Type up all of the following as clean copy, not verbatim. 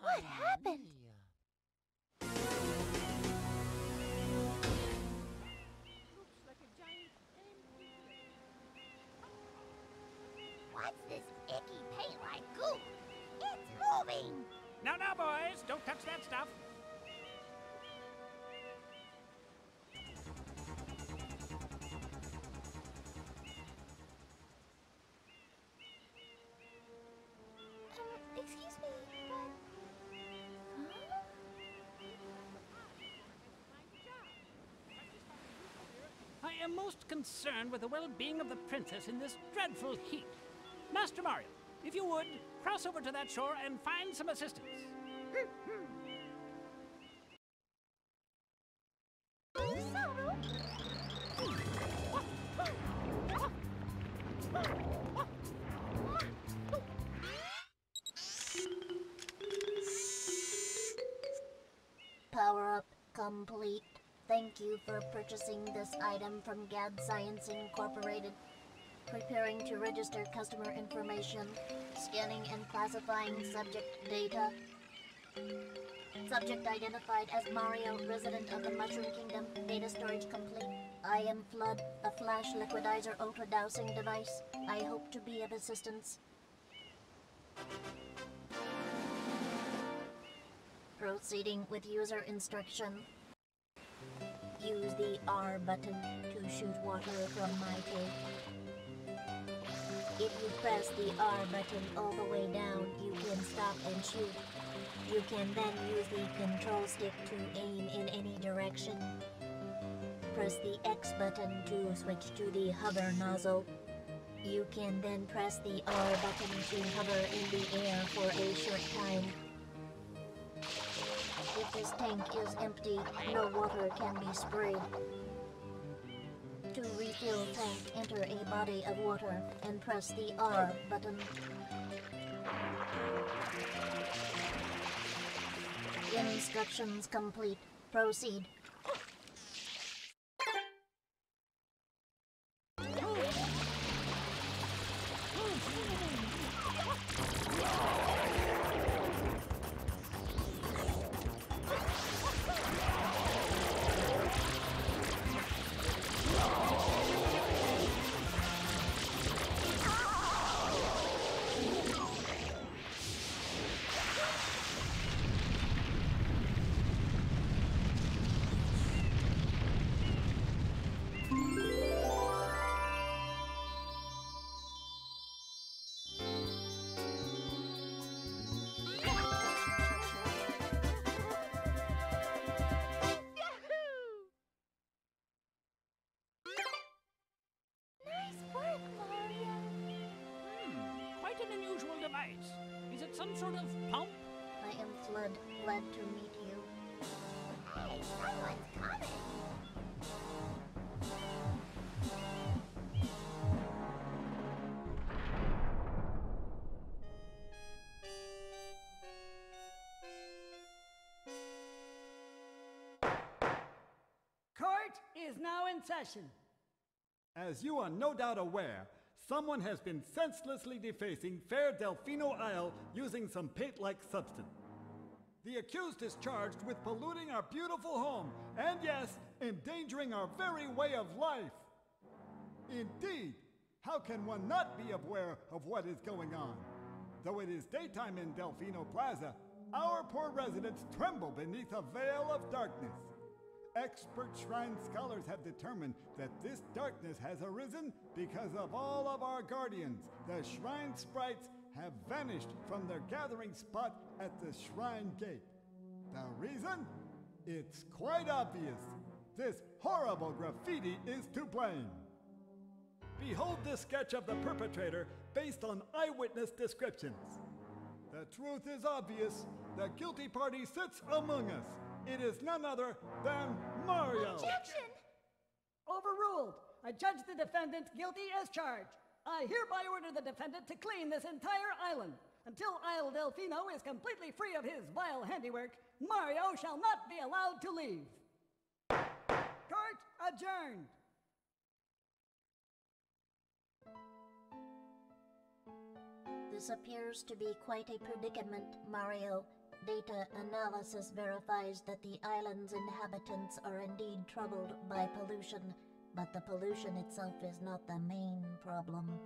What happened? What's this icky paint-like goo? It's moving! Now, boys, don't touch that stuff. Excuse me, but... Huh? I am most concerned with the well-being of the princess in this dreadful heat. Master Mario, if you would, cross over to that shore and find some assistance. Power-up complete. Thank you for purchasing this item from Gad Science Incorporated. Preparing to register customer information. Scanning and classifying subject data. Subject identified as Mario, resident of the Mushroom Kingdom. Data storage complete. I am Flood, a flash liquidizer ultra-dowsing device. I hope to be of assistance. Proceeding with user instruction. Use the R button to shoot water from my tank. If you press the R button all the way down, you can stop and shoot. You can then use the control stick to aim in any direction. Press the X button to switch to the hover nozzle. You can then press the R button to hover in the air for a short time. If this tank is empty, no water can be sprayed. To refill tank, enter a body of water and press the R button. Instructions complete. Proceed. Quite an unusual device. Is it some sort of pump? I am Flood. Glad to meet you. Hey, someone's coming! Court is now in session. As you are no doubt aware, someone has been senselessly defacing fair Delfino Isle using some paint-like substance. The accused is charged with polluting our beautiful home, and yes, endangering our very way of life. Indeed, how can one not be aware of what is going on? Though it is daytime in Delfino Plaza, our poor residents tremble beneath a veil of darkness. Expert shrine scholars have determined that this darkness has arisen because of all of our guardians. The shrine sprites have vanished from their gathering spot at the shrine gate. The reason? It's quite obvious. This horrible graffiti is to blame. Behold this sketch of the perpetrator based on eyewitness descriptions. The truth is obvious. The guilty party sits among us. It is none other than Mario! Objection! Overruled. I judge the defendant guilty as charged. I hereby order the defendant to clean this entire island. Until Isle Delfino is completely free of his vile handiwork, Mario shall not be allowed to leave. Court adjourned. This appears to be quite a predicament, Mario. data analysis verifies that the island's inhabitants are indeed troubled by pollution, but the pollution itself is not the main problem.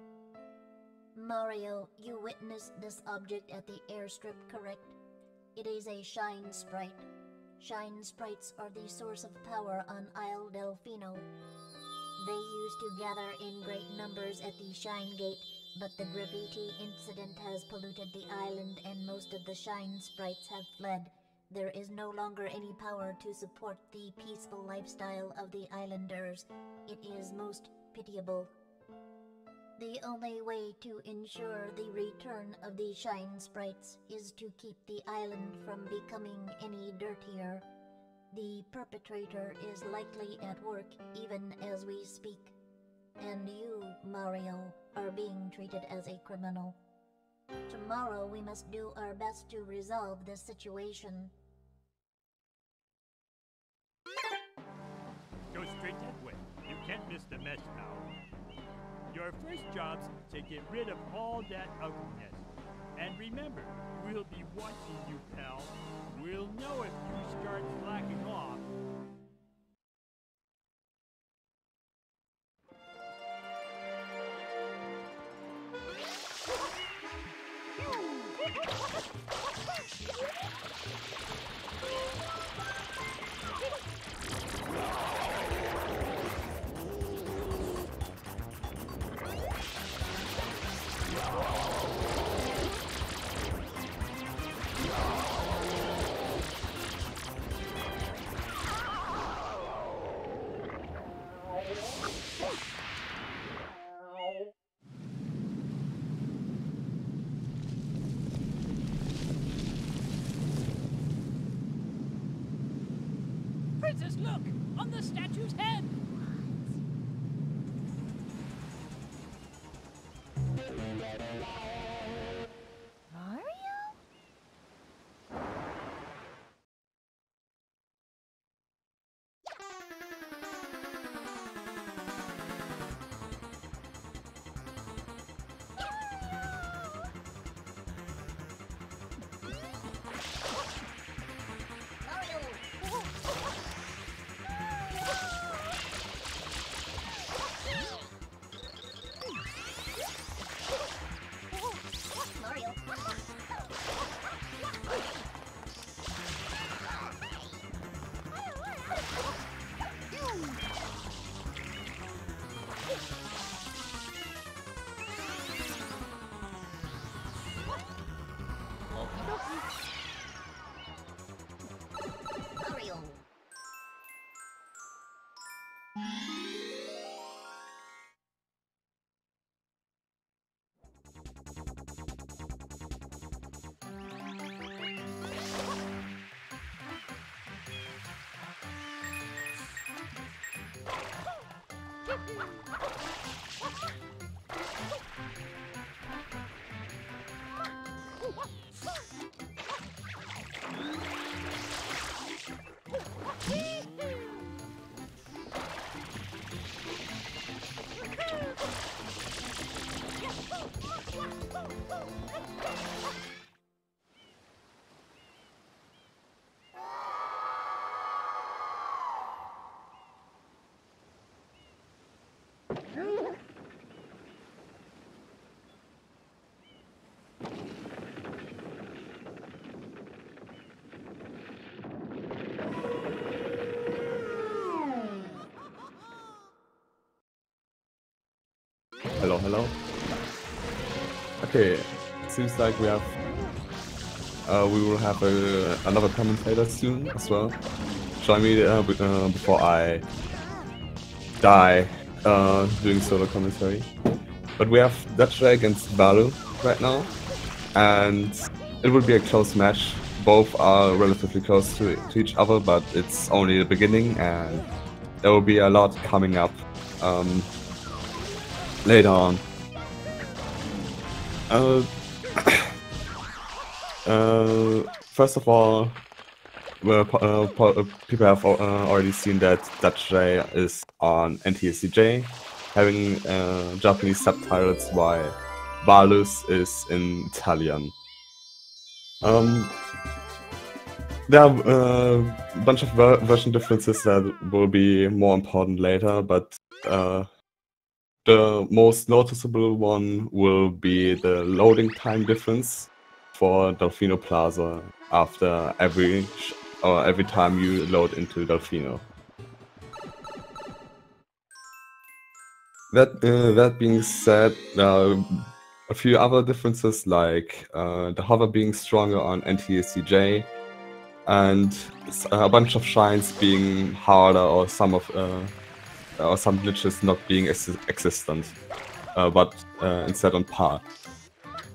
Mario, you witnessed this object at the airstrip, correct? It is a shine sprite. Shine sprites are the source of power on Isle Delfino. They used to gather in great numbers at the Shine Gate, but the graffiti incident has polluted the island and most of the Shine sprites have fled. There is no longer any power to support the peaceful lifestyle of the islanders. It is most pitiable. The only way to ensure the return of the Shine sprites is to keep the island from becoming any dirtier. The perpetrator is likely at work even as we speak. And you, Mario, are being treated as a criminal. Tomorrow we must do our best to resolve this situation. Go straight that way. You can't miss the mess now. Your first job's to get rid of all that ugliness. And remember, we'll be watching you, pal. We'll know if you start slacking off. Princess, look! On the statue's head! Hello, hello. Okay, seems like we will have another commentator soon as well. Join me before I die doing solo commentary. But we have Dutchj against Vallu right now, and it will be a close match. Both are relatively close to each other, but it's only the beginning, and there will be a lot coming up later on. First of all, people have already seen that Dutchj is on NTSCJ, having Japanese subtitles, while Vallu is in Italian. There are a bunch of version differences that will be more important later, but the most noticeable one will be the loading time difference for Delfino Plaza after every time you load into Delfino. That being said, a few other differences like the hover being stronger on NTSCJ and a bunch of shines being harder, or some glitches not being existent, but instead on par.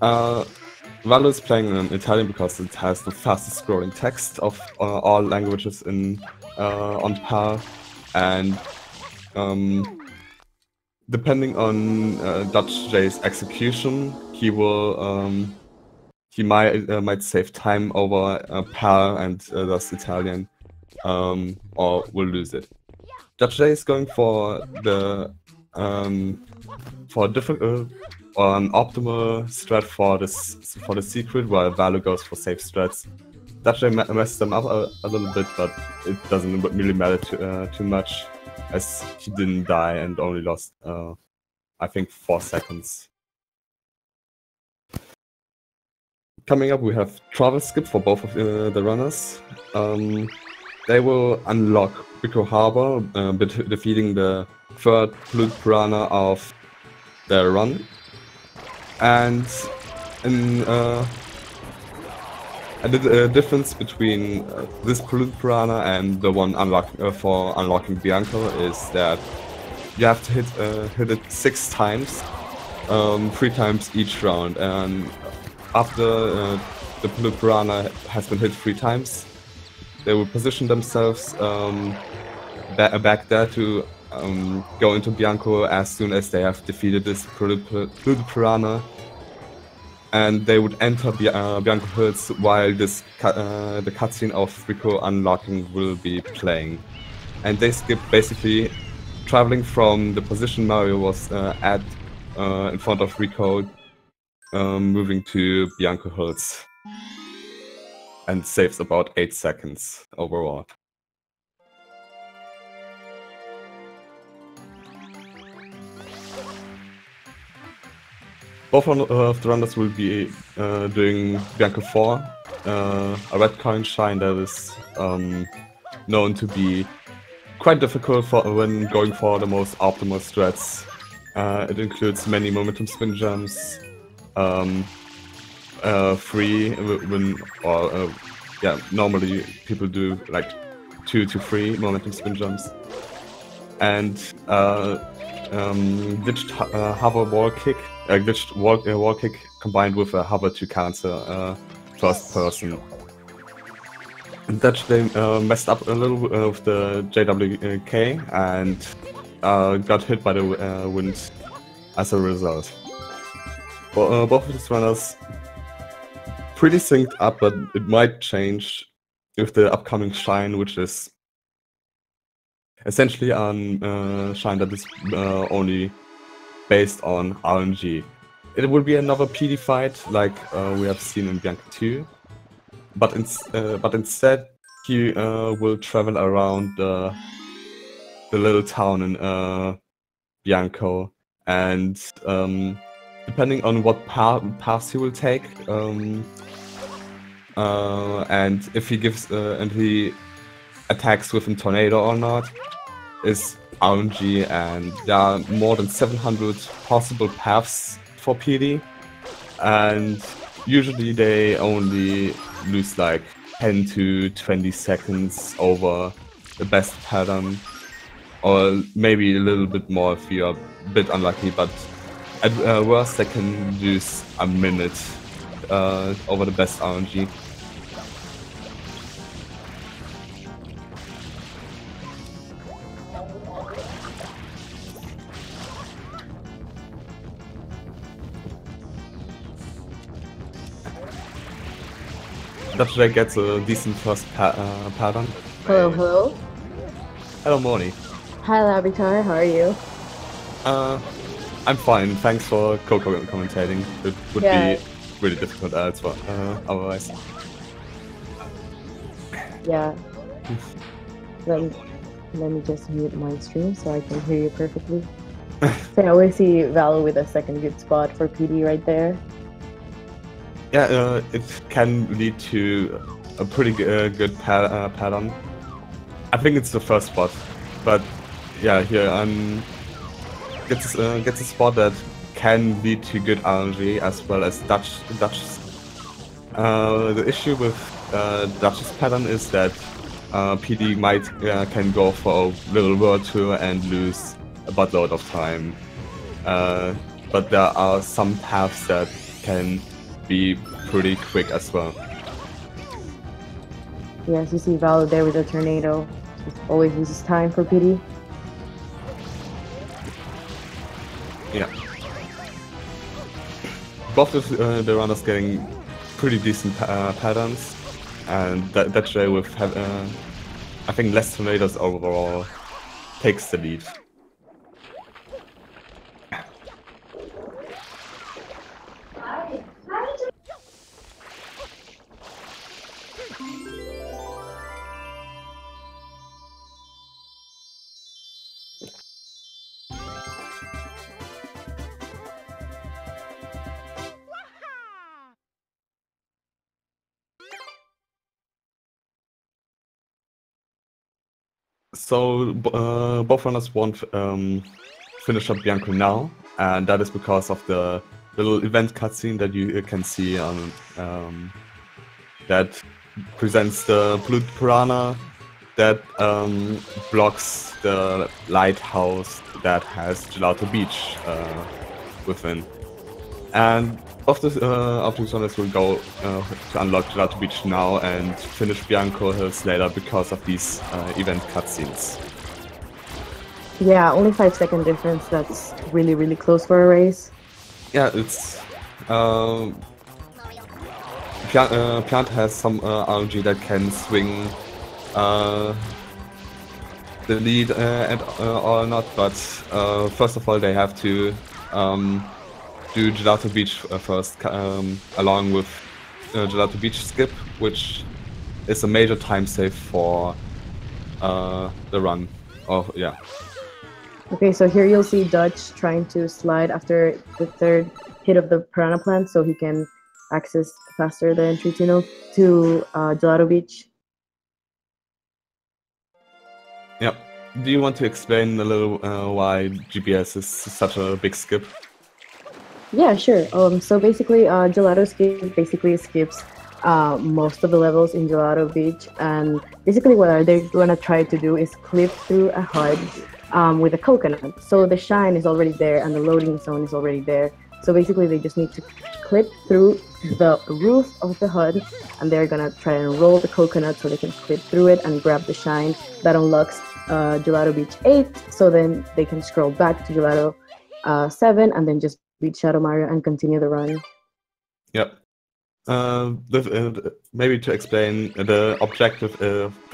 Vallu is playing in Italian because it has the fastest scrolling text of all languages on par, and depending on Dutchj's execution, he might save time over par and thus Italian, or will lose it. Dutchj is going for the an optimal strat for the secret, while Vallu goes for safe strats. Dutchj messed them up a little bit, but it doesn't really matter too much, as he didn't die and only lost, I think, 4 seconds. Coming up, we have travel skip for both of the runners. They will unlock Rico Harbor, defeating the third Polluted Piranha of their run. And the difference between this Polluted Piranha and the one for unlocking Bianco is that you have to hit it 6 times, 3 times each round. And after the Polluted Piranha has been hit 3 times, they will position themselves back there to go into Bianco as soon as they have defeated this Polluted Piranha, and they would enter Bianco Hills while the cutscene of Rico unlocking will be playing. And they skip basically traveling from the position Mario was at in front of Rico, moving to Bianco Hills, and saves about 8 seconds overall. Both of the runners will be doing Bianco 4, a red coin shine that is known to be quite difficult when going for the most optimal strats. It includes many momentum spin jumps, 3 normally people do like 2 to 3 momentum spin jumps, and glitched hover wall kick, glitched wall kick combined with a hover to cancel first person. And that they messed up a little with the JWK and got hit by the wind as a result. Both of these runners pretty synced up, but it might change with the upcoming shine, which is essentially a shine that is only based on RNG. It will be another PD fight like we have seen in Bianco 2, but instead he will travel around the little town in Bianco, and depending on what paths he will take, and if he he attacks with a tornado or not, is RNG, and there are more than 700 possible paths for PD, and usually they only lose like 10 to 20 seconds over the best pattern, or maybe a little bit more if you're a bit unlucky, but at worst they can lose a minute over the best RNG. Dutchj gets a decent first pattern. Hello, hello. Hello, Morny. Hi, Labitar. How are you? I'm fine. Thanks for commentating. It would be really difficult otherwise. Yeah. let, me, let me just mute my stream so I can hear you perfectly. So I always see Vallo with a second good spot for PD right there. Yeah, it can lead to a pretty good pattern. I think it's the first spot, but yeah, here gets a spot that can lead to good RNG as well as Dutch. The issue with Dutch's pattern is that PD might can go for a little world tour and lose a buttload of time, but there are some paths that can be pretty quick as well. Yes, you see Vallo there with a tornado. He always loses time for PD. Yeah. Both of the runners getting pretty decent patterns, and Dutchj with I think less tornadoes overall takes the lead. So both runners won't finish up Bianco now, and that is because of the little event cutscene that you can see on that presents the polluted piranha that blocks the lighthouse that has Gelato Beach within. And both these runners will go to unlock Gelato Beach now and finish Bianco Hills later because of these event cutscenes. Yeah, only 5-second difference. That's really, really close for a race. Yeah, it's Piant has some RNG that can swing the lead or not, but first of all they have to do Gelato Beach first, along with Gelato Beach skip, which is a major time save for the run. Oh yeah. Okay, so here you'll see Dutch trying to slide after the third hit of the Piranha Plant so he can access faster the entry tunnel to Gelato Beach. Yep. Do you want to explain a little why GPS is such a big skip? Yeah, sure. So basically, Gelato Skip basically skips most of the levels in Gelato Beach, and basically what they're gonna try to do is clip through a HUD with a coconut. So the shine is already there and the loading zone is already there. So basically they just need to clip through the roof of the HUD, and they're gonna try and roll the coconut so they can clip through it and grab the shine. That unlocks Gelato Beach 8, so then they can scroll back to Gelato 7 and then just beat Shadow Mario and continue the run. Yep. Maybe to explain, the objective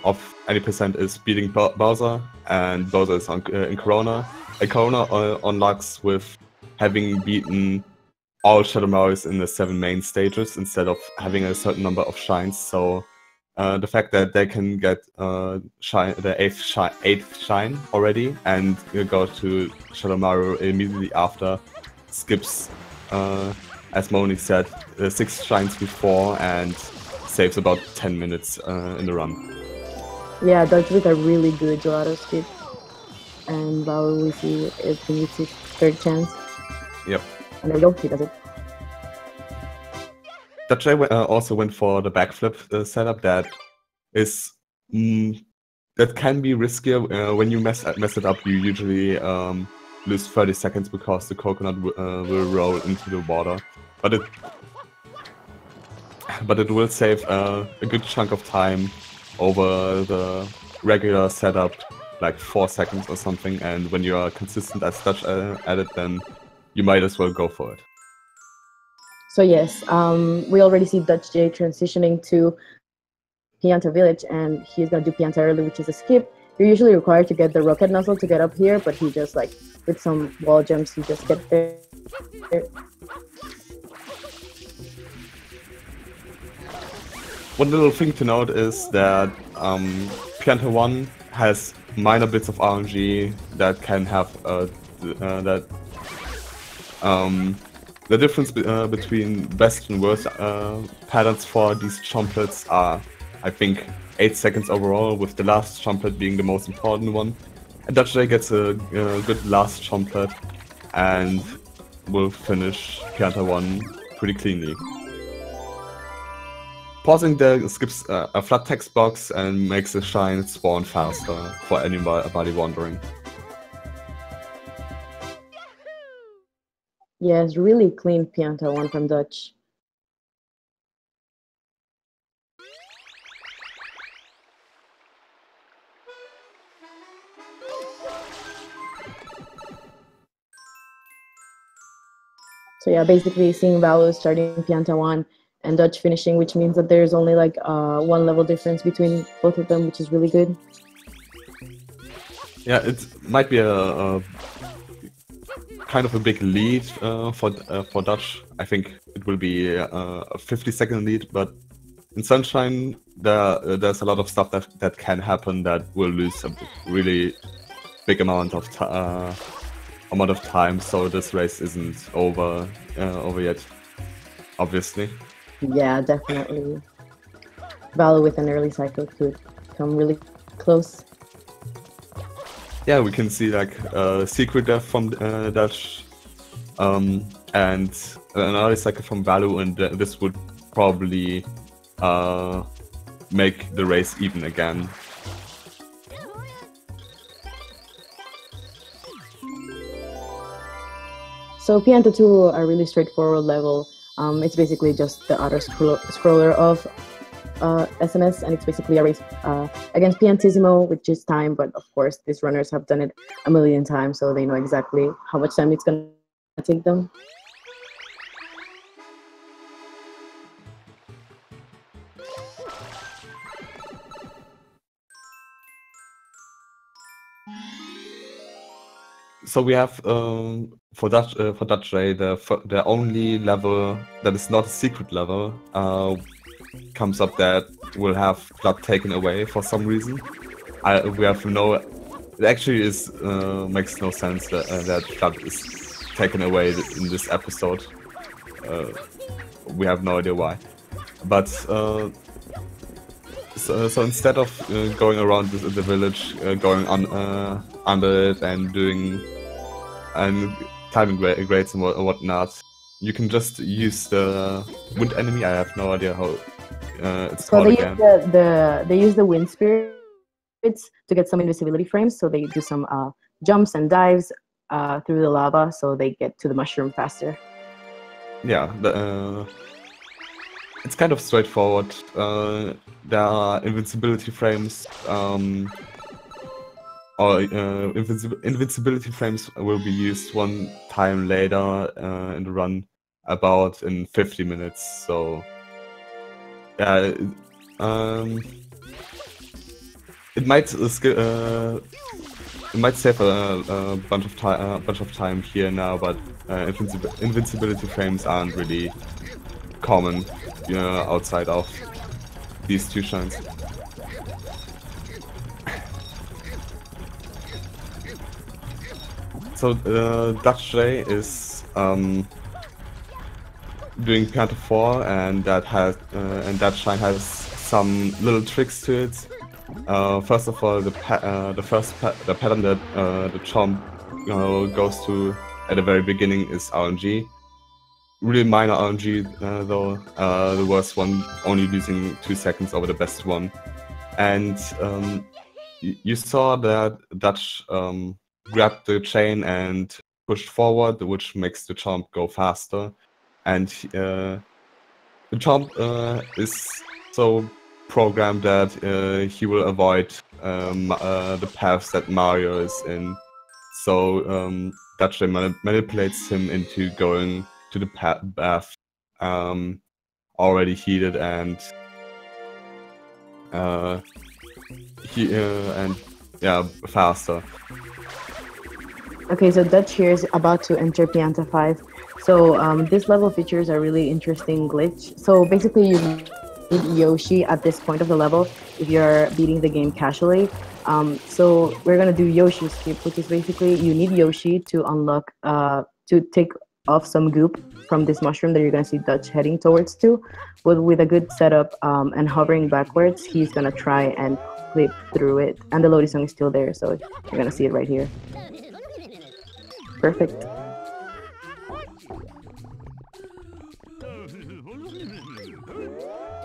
of any percent is beating Bowser, and Bowser is in Corona. And Corona unlocks with having beaten all Shadow Marios in the 7 main stages instead of having a certain number of shines. So the fact that they can get the 8th shine already and go to Shadow Mario immediately after skips, as Moni said, 6 shines before and saves about 10 minutes in the run. Yeah, Dutch with a really good Gelato Skip. And Vallo, we see if he needs his 3rd chance. Yep. And there we go, he does it. Dutchj also went for the backflip setup that is that can be riskier. When you mess it up, you usually lose 30 seconds because the coconut will roll into the water, but it will save a good chunk of time over the regular setup, like 4 seconds or something. And when you are consistent as Dutch at it, then you might as well go for it. So yes, we already see Dutchj transitioning to Pianta Village, and he's gonna do Pianta early, which is a skip. You're usually required to get the rocket nozzle to get up here, but he just, like, with some wall jumps, he just gets there. one little thing to note is that Pianta 1 has minor bits of RNG that can have that the difference between best and worst patterns for these chomplets are, I think, 8 seconds overall, with the last chomplet being the most important one. And Dutchj gets a good last chomplet and will finish Pianta 1 pretty cleanly. Pausing there skips a flat text box and makes the shine spawn faster for anybody wondering. Yes, really clean Pianta 1 from Dutch. So yeah, basically seeing Vallu starting Pianta 1 and Dutch finishing, which means that there's only like 1 level difference between both of them, which is really good. Yeah, it might be a kind of a big lead for Dutch. I think it will be a 50-second lead, but in Sunshine there's a lot of stuff that can happen that will lose a really big amount of time. So this race isn't over yet, obviously. Yeah, definitely. Vallu with an early cycle could come really close. Yeah, we can see like secret death from Dutch, and an early cycle from Vallu, and this would probably make the race even again. So Pianta 2, a really straightforward level. It's basically just the auto scroller of SMS, and it's basically a race against Piantissimo, which is time, but of course these runners have done it a million times, so they know exactly how much time it's going to take them. So we have for Dutchj the only level that is not a secret level comes up that will have blood taken away for some reason. We have no. It actually is makes no sense that blood is taken away in this episode. We have no idea why, but so instead of going around the village, going under it and doing timing grades and whatnot, you can just use the wind enemy. I have no idea how it's called again. They use the wind spirits to get some invisibility frames, so they do some jumps and dives through the lava, so they get to the mushroom faster. Yeah, it's kind of straightforward. There are invincibility frames, or invincibility frames will be used one time later in the run, about in 50 minutes. So yeah, it might save a bunch of time here now, but invincibility frames aren't really common, outside of these two shines. So Dutchj is doing Pianta 4, and that shine has some little tricks to it. First of all, the pattern that the chomp goes to at the very beginning is RNG. Really minor RNG though. The worst one only losing 2 seconds over the best one. And you saw that Dutch grabbed the chain and pushed forward, which makes the chomp go faster. And the chomp is so programmed that he will avoid the paths that Mario is in. So Dutchj manipulates him into going to the path already heated, and faster. Okay, so Dutch here is about to enter Pianta 5. So this level features a really interesting glitch. So basically you need Yoshi at this point of the level if you're beating the game casually. So we're gonna do Yoshi skip, which is basically you need Yoshi to unlock, to take off some goop from this mushroom that you're gonna see Dutch heading towards to. But with a good setup and hovering backwards, he's gonna try and clip through it. And the loading song is still there, so you're gonna see it right here. Perfect.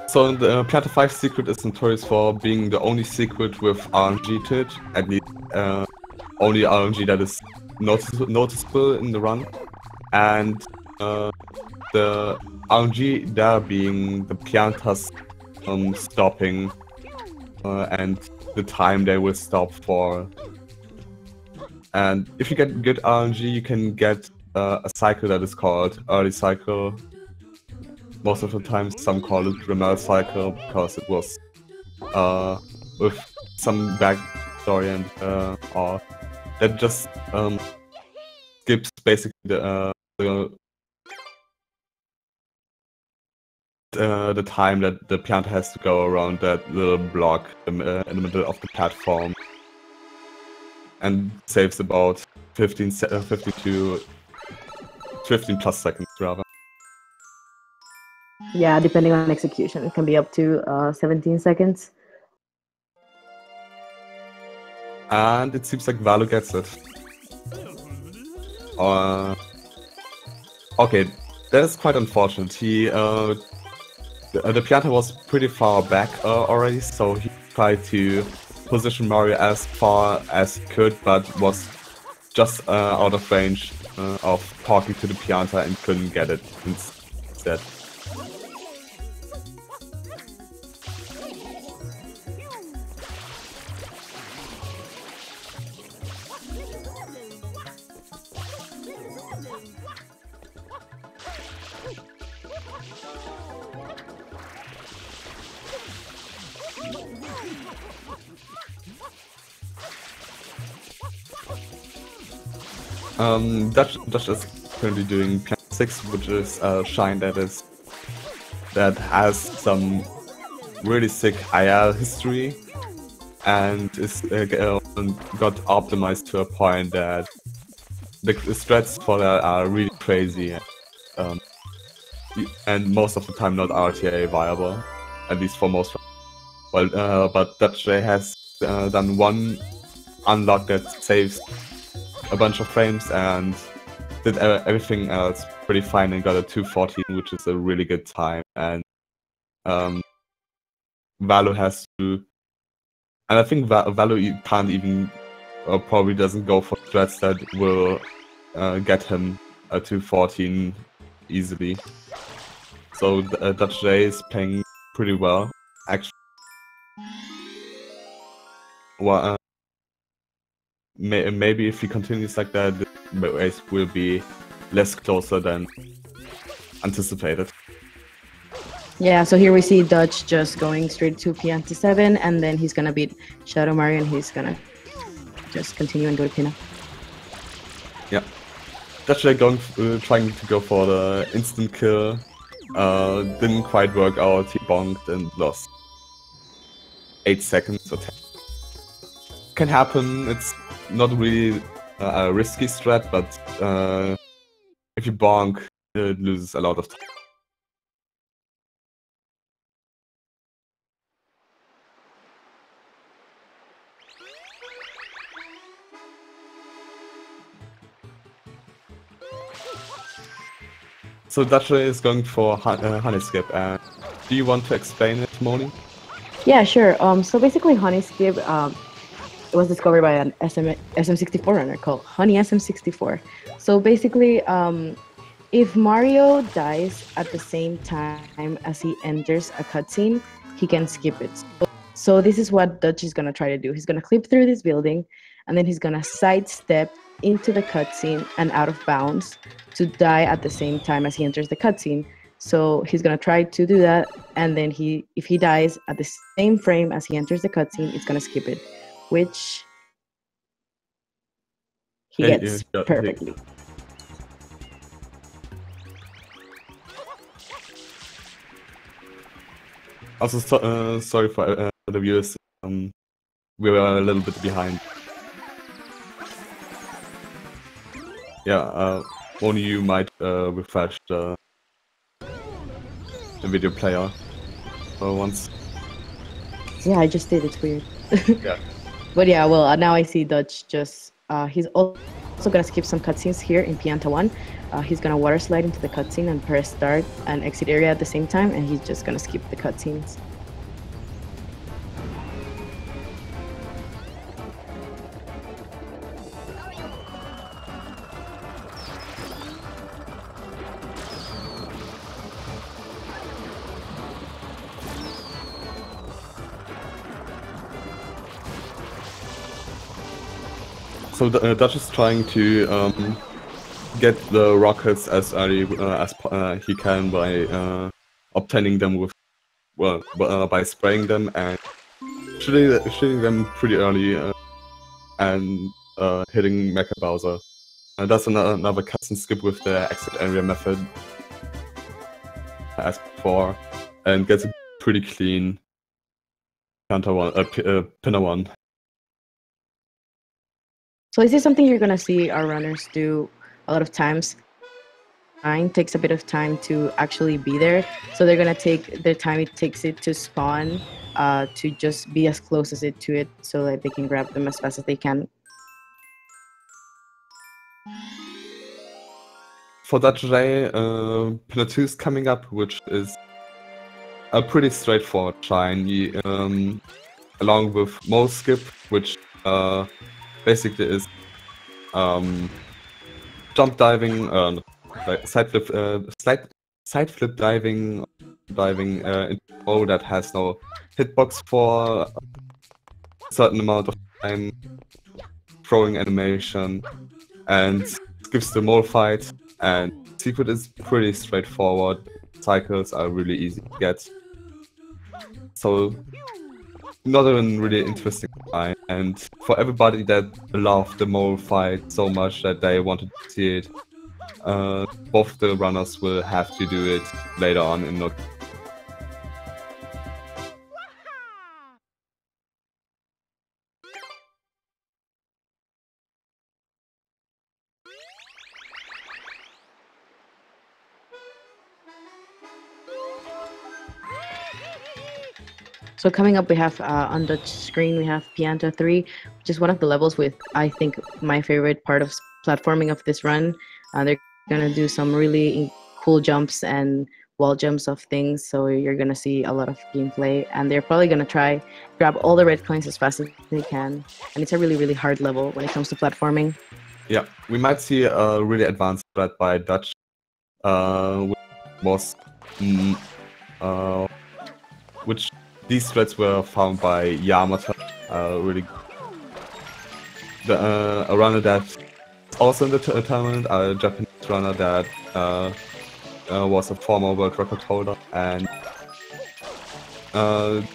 So the Pianta 5 secret is notorious for being the only secret with RNG to it, at least only RNG that is noticeable in the run. And the RNG there being the Piantas stopping and the time they will stop for. And if you get good RNG, you can get a cycle that is called early cycle. Most of the time, some call it Remel cycle because it was with some backstory and or that just skips basically the time that the Pianta has to go around that little block in the middle of the platform, and saves about 15 to 15 plus seconds rather. Yeah, depending on execution, it can be up to 17 seconds. And it seems like Vallu gets it. Okay, that is quite unfortunate. He, the Pianta was pretty far back already, so he tried to position Mario as far as he could, but was just out of range of talking to the Pianta and couldn't get it instead. Dutch is currently doing Pianta 6, which is a shine that has some really sick IL history and is got optimized to a point that the strats for that are really crazy, and most of the time not RTA viable, at least for most. Well, but Dutchj has done one unlock that saves a bunch of frames and did everything else pretty fine and got a 2:14, which is a really good time. And Vallu has to, and I think Vallu can't even, or probably doesn't go for threats that will get him a 2:14 easily. So Dutchj is playing pretty well, actually. Well, maybe if he continues like that, the race will be less closer than anticipated. Yeah, so here we see Dutch just going straight to Pianta 7, and then he's gonna beat Shadow Mario, and he's gonna just continue and go to Pina. Yeah, Dutch trying to go for the instant kill, didn't quite work out. He bonked and lost 8 seconds or 10. Can happen. It's not really a risky strat, but if you bonk, it loses a lot of time. So Dutchj is going for honey skip. Do you want to explain it, Moni? Yeah, sure. So basically, honey skip it was discovered by an SM64 runner called Honey SM64. So basically, if Mario dies at the same time as he enters a cutscene, he can skip it. So this is what Dutch is gonna try to do. He's gonna clip through this building, and then he's gonna sidestep into the cutscene and out of bounds to die at the same time as he enters the cutscene. So he's gonna try to do that, and then if he dies at the same frame as he enters the cutscene, it's gonna skip it, which he gets perfectly. Also, sorry for the viewers. We were a little bit behind. Yeah, only you might refresh the video player once. Yeah, I just did. It's weird. Yeah. But yeah, well, now I see Dutch just, he's also gonna skip some cutscenes here in Pianta 1. He's gonna water slide into the cutscene and press start and exit area at the same time, and he's just gonna skip the cutscenes. So Dutch is trying to get the rockets as early as he can by obtaining them with, well, by spraying them and shooting them pretty early and hitting Mecha Bowser. That's another cutscene skip with the exit area method as before, and gets a pretty clean pinner one. So is this something you're gonna see our runners do a lot of times? Mine takes a bit of time to actually be there, so they're gonna take the time it takes it to spawn to just be as close as it to it, so that they can grab them as fast as they can. For Dutchj, Pillar 2 is coming up, which is a pretty straightforward shine, along with Mo Skip, which basically is jump diving, like side flip diving into a bow that has no hitbox for a certain amount of time, throwing animation, and skips the mole fight. And secret is pretty straightforward. Cycles are really easy to get. So not a really interesting fight, and for everybody that loved the mole fight so much that they wanted to see it, both the runners will have to do it later on in the. So coming up, we have on the screen, we have Pianta 3, which is one of the levels with, I think, my favorite part of platforming of this run. They're going to do some really cool jumps and wall jumps of things, so you're going to see a lot of gameplay. And they're probably going to try grab all the red coins as fast as they can. And it's a really, really hard level when it comes to platforming. Yeah, we might see a really advanced threat by Dutch, which was... which these threads were found by Yamata, really a runner that's also in the tournament, a Japanese runner that was a former world record holder, and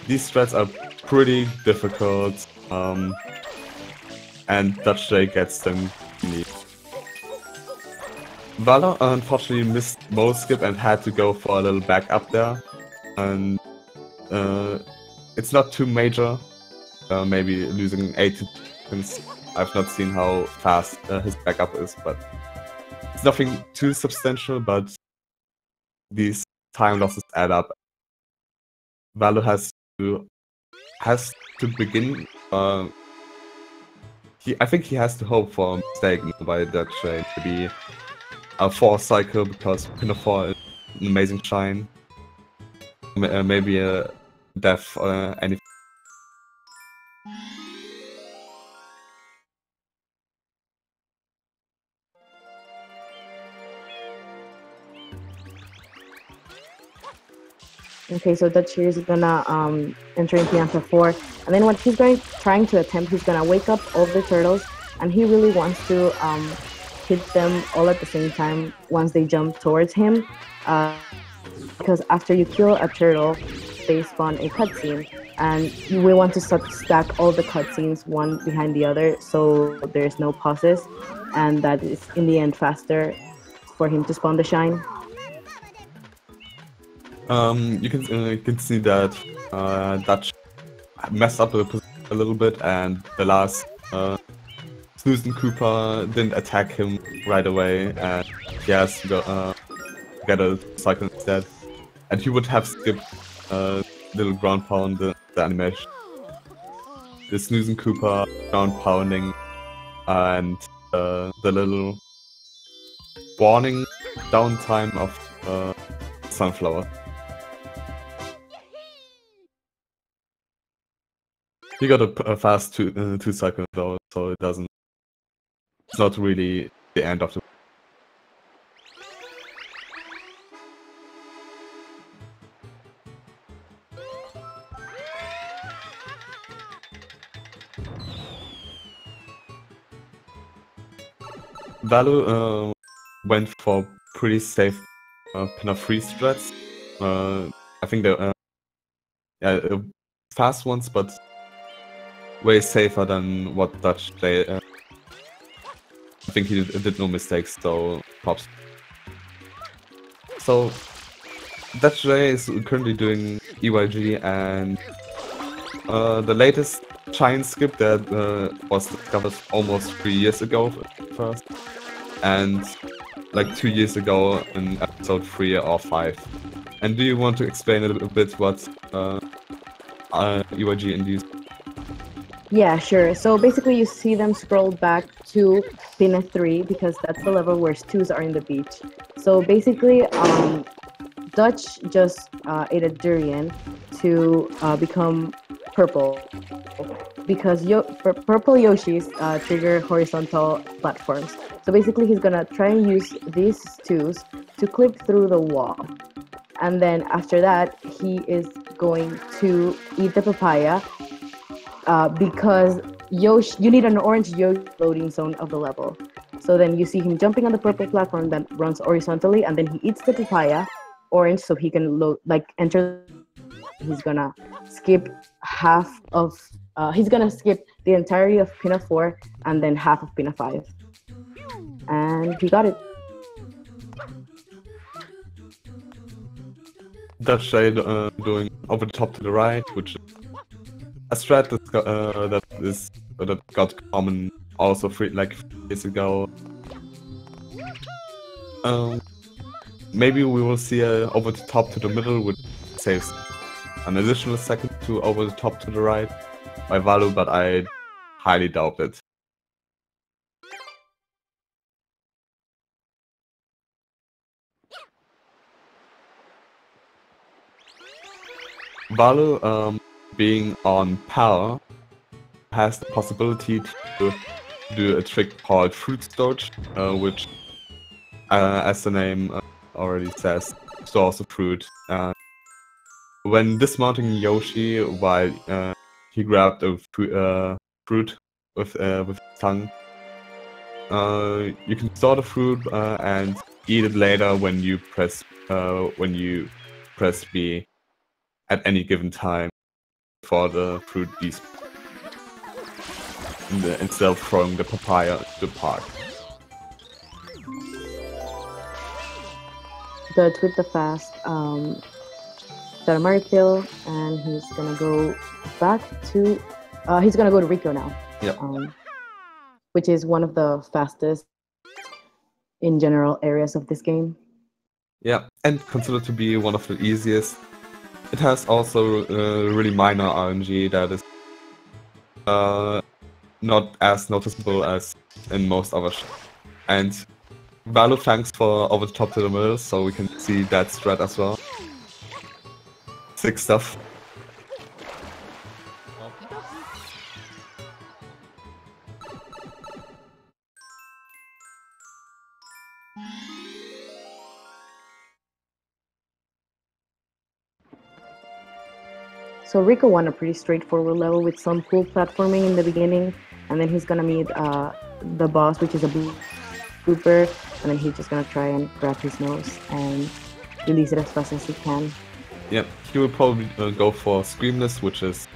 these threads are pretty difficult, and Dutchj gets them neat. Vallu unfortunately missed Mo Skip and had to go for a little back up there, and it's not too major, maybe losing 8 seconds. I've not seen how fast his backup is, but it's nothing too substantial, but these time losses add up. Vallu has to begin, I think he has to hope for a mistake by Dutchj, maybe a 4 cycle, because Pinner 4 is an amazing shine. Maybe a death or anything. Okay, so Dutch is gonna enter in Pianta 4, and then what he's trying to attempt, he's gonna wake up all the turtles, and he really wants to hit them all at the same time once they jump towards him, because after you kill a turtle, they spawn a cutscene, and we want to stack all the cutscenes one behind the other, so there's no pauses, and that is in the end faster for him to spawn the shine. You can see that Dutch messed up the position a little bit, and the last Snooze and Cooper didn't attack him right away, and he has to go, get a cycle instead. And he would have skipped little ground pound the animation. The Snooze and Cooper ground pounding and the little warning downtime of Sunflower. He got a fast two cycle though, so it doesn't. It's not really the end of the. Vallu went for pretty safe pinner free strats. I think they're yeah, fast ones, but way safer than what Dutchj. I think he did no mistakes, so props. So Dutchj is currently doing EYG, and the latest giant skip that was discovered almost 3 years ago first, and like 2 years ago in episode 3 or 5. And do you want to explain a little bit what EYG induced? Yeah, sure. So basically, you see them scroll back to Pina 3 because that's the level where Stews are in the beach. So basically, Dutch just ate a durian to become purple because purple Yoshis trigger horizontal platforms. So basically, he's gonna try and use these Stews to clip through the wall. And then after that, he is going to eat the papaya because you need an orange Yoshi loading zone of the level. So then you see him jumping on the purple platform that runs horizontally, and then he eats the papaya, orange, so he can enter. He's gonna skip half of. He's gonna skip the entirety of Pina 4 and then half of Pina 5, and he got it. Dutchj doing over the top to the right, which is a strat that got common also like 3 years ago. Maybe we will see a over the top to the middle, which saves an additional second to over the top to the right by Vallu, but I highly doubt it. Vallu, being on power, has the possibility to do a trick called Fruit Storage, which, as the name already says, stores the fruit. When dismounting Yoshi while he grabbed a fruit with his tongue, you can store the fruit and eat it later when you press B at any given time for the fruit beast, instead of throwing the papaya to the park. Dutch with the fast Mario kill, and he's gonna go back to he's gonna go to Rico now. Yep. Which is one of the fastest in general areas of this game. Yeah, and considered to be one of the easiest. It has also really minor RNG that is not as noticeable as in most other and Vallu thanks for over the top to the middle, so we can see that strat as well. Sick stuff. So Rico won a pretty straightforward level with some cool platforming in the beginning, and then he's gonna meet the boss, which is a blooper, and then he's just gonna try and grab his nose and release it as fast as he can. Yep, he will probably go for Screamless, which is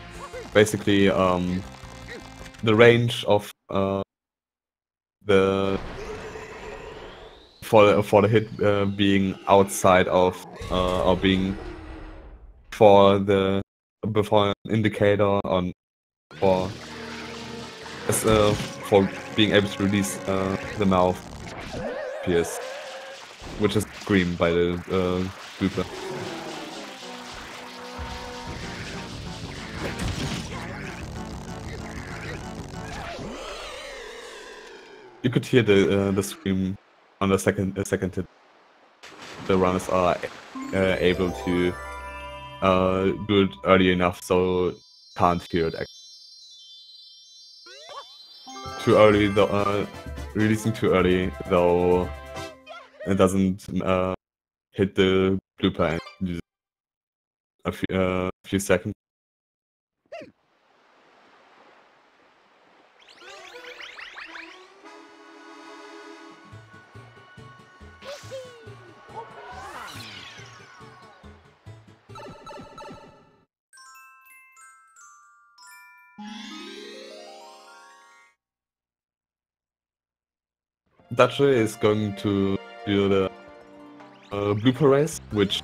basically the range of the for the hit being outside of or being before an indicator on for for being able to release the mouth appears, which is screamed by the blooper. You could hear the scream on the second hit. The runners are able to do it early enough so can't hear it. Too early though, releasing too early though it doesn't hit the blooper in a few seconds. Dutchj is going to do the blooper race, which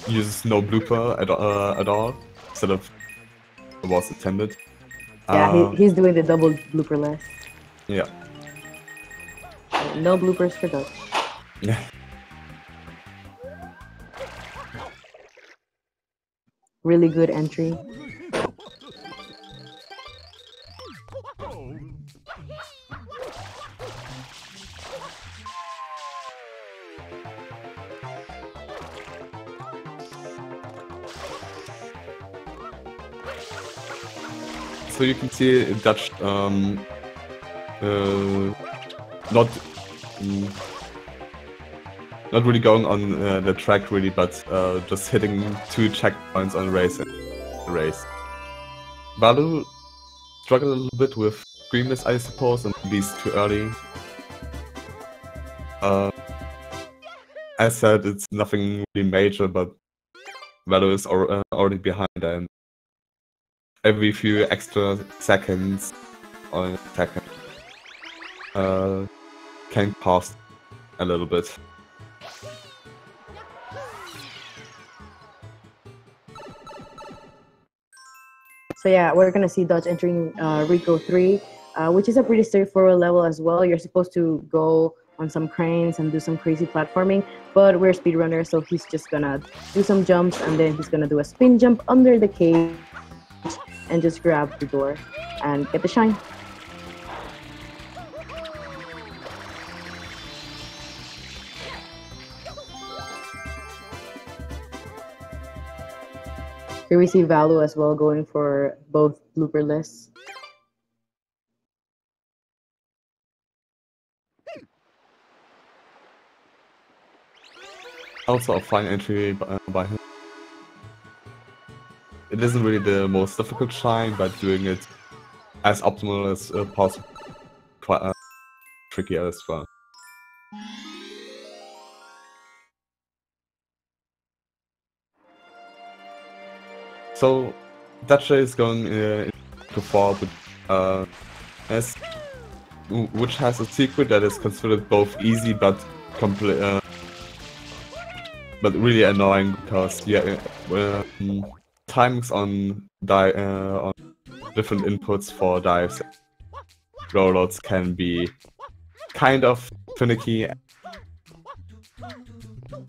uses no blooper at all, instead of what was intended. Yeah, he's doing the double blooperless. Yeah. No bloopers for Dutch. Yeah. Really good entry. So you can see Dutch not really going on the track really, but just hitting 2 checkpoints on race. Vallu struggled a little bit with Screamless, I suppose, and released too early. As said, it's nothing really major, but Vallu is already behind, and every few extra seconds or second can cost a little bit. So yeah, we're gonna see Dutch entering Rico 3, which is a pretty straightforward level as well. You're supposed to go on some cranes and do some crazy platforming, but we're speedrunners, so he's just gonna do some jumps and then he's gonna do a spin jump under the cage and just grab the door and get the shine. Here we see Vallu as well going for both blooperless. Also a fine entry by him. It isn't really the most difficult shine, but doing it as optimal as possible, quite tricky as well. So Dutchj is going to 4 with which has a secret that is considered both easy but really annoying, because timings on different inputs for dives rollouts can be kind of finicky.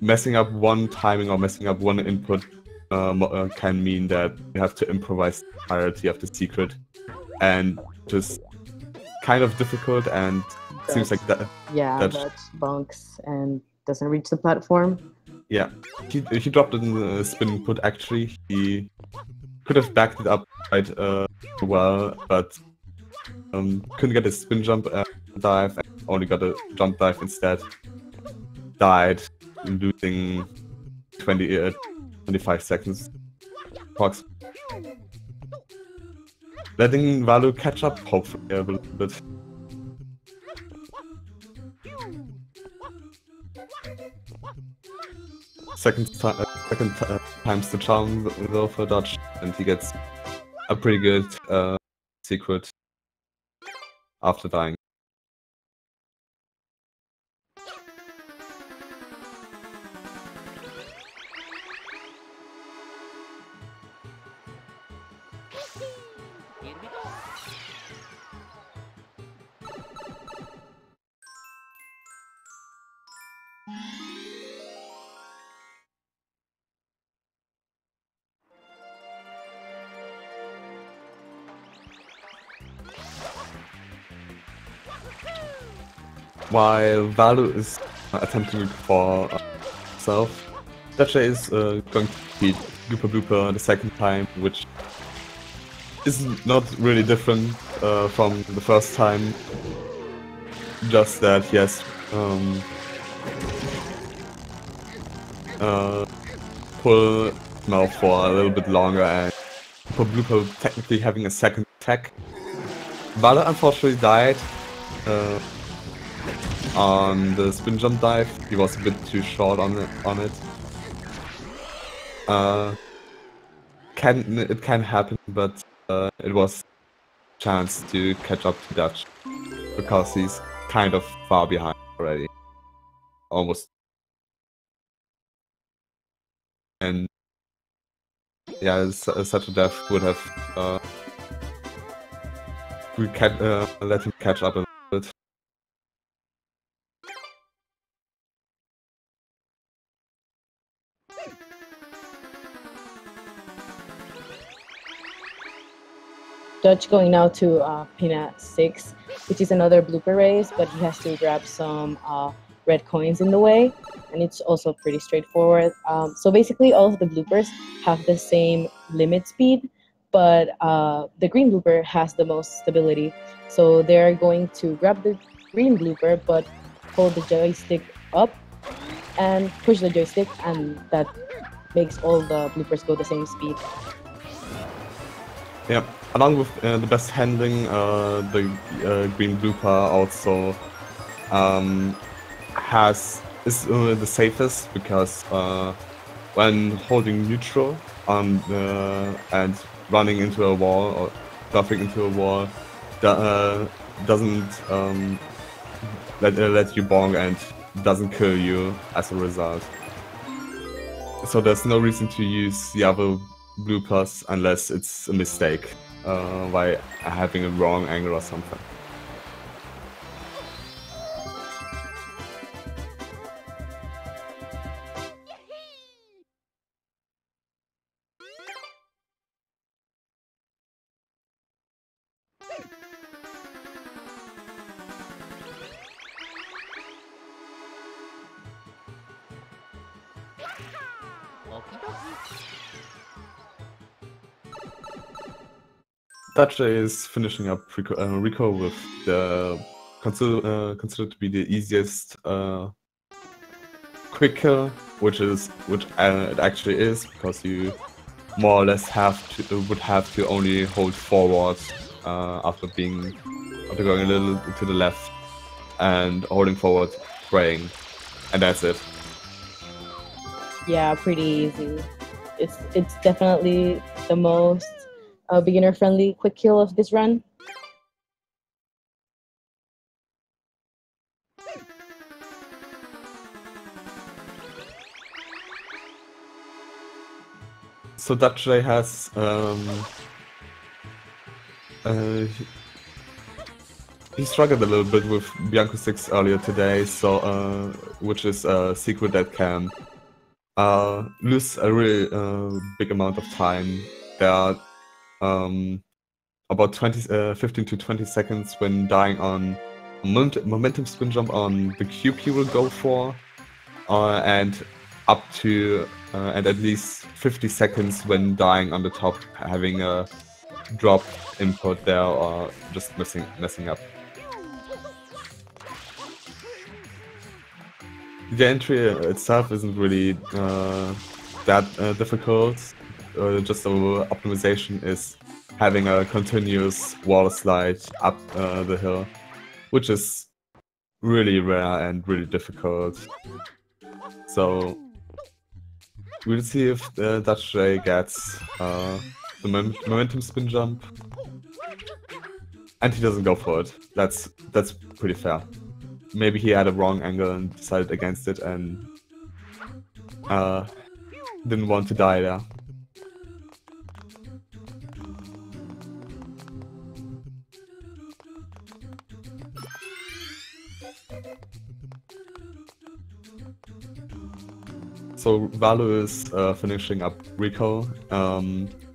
Messing up one timing or messing up one input can mean that you have to improvise the entirety of the secret, and just kind of difficult, and Dutch, seems like that. Yeah, Dutch bunks and doesn't reach the platform. Yeah, he dropped in the spin input actually. He could have backed it up quite well, but couldn't get a spin jump dive, and only got a jump dive instead. Died, losing 25 seconds. Fox. Letting Vallu catch up, hopefully, a little bit. Second time's the charm though for Dutch, and he gets a pretty good secret after dying. While Vallu is attempting for himself, Dutchj is going to beat Blooper Blooper the second time, which is not really different from the first time. Just that he has pull mouth for a little bit longer, and Blooper Blooper technically having a second attack. Vallu unfortunately died on the spin jump dive. He was a bit too short on it. It can happen, but it was a chance to catch up to Dutch because he's kind of far behind already, almost. And yeah, such a death would have let him catch up a bit. Dutch going now to Pina 6, which is another blooper race, but he has to grab some red coins in the way, and it's also pretty straightforward. So basically all of the bloopers have the same limit speed, but the green blooper has the most stability. So they're going to grab the green blooper, but hold the joystick up and push the joystick, and that makes all the bloopers go the same speed. Yeah, along with the best handling, the green blooper also is the safest, because when holding neutral and running into a wall or bluffing into a wall, doesn't let you bonk and doesn't kill you as a result. So there's no reason to use the other bloopers unless it's a mistake, by having a wrong angle or something. Dutchj is finishing up Rico with the considered to be the easiest quick kill, which it actually is, because you more or less would have to only hold forward after going a little to the left and holding forward, praying, and that's it. Yeah, pretty easy. It's definitely the most beginner-friendly quick kill of this run. So Dutchj has he struggled a little bit with Bianco 6 earlier today, so which is a secret that can lose a really big amount of time. There are about 15 to 20 seconds when dying on momentum spin jump on the cube he will go for, and up to and at least 50 seconds when dying on the top, having a drop input there or just messing up. The entry itself isn't really that difficult. Just the optimization is having a continuous wall slide up the hill, which is really rare and really difficult. So we'll see if Dutchj gets the momentum spin jump, and he doesn't go for it. That's pretty fair. Maybe he had a wrong angle and decided against it and didn't want to die there. So Vallu is finishing up Rico.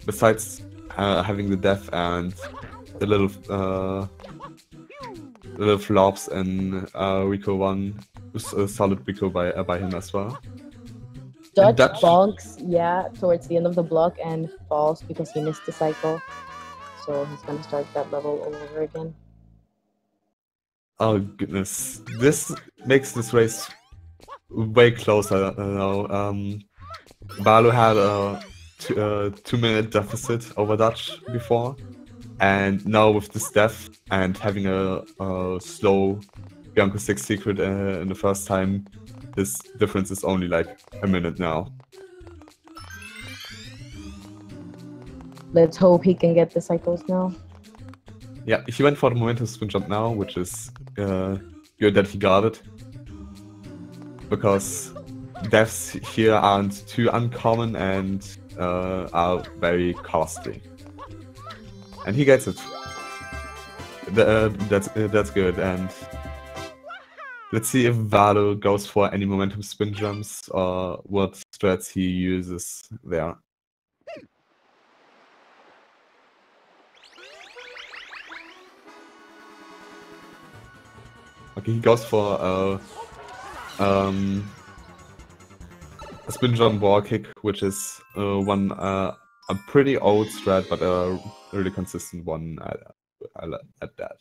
Besides having the death and the little flops and Rico 1 solid Rico by him as well. Dutch Dutch- bonks, yeah, towards the end of the block and falls because he missed the cycle. So he's gonna start that level all over again. Oh goodness, this makes this race way closer now. Vallu had a 2-minute deficit over Dutch before, and now with this death and having a slow Bianco 6 secret in the first time, this difference is only like a minute now. Let's hope he can get the cycles now. Yeah, he went for the momentum spin jump now, which is good that he got it. Because deaths here aren't too uncommon and are very costly. And he gets it. That's good. And let's see if Vallu goes for any momentum spin jumps or what strats he uses there. Okay, he goes for a spin jump wall kick, which is a pretty old strat, but a really consistent one at that.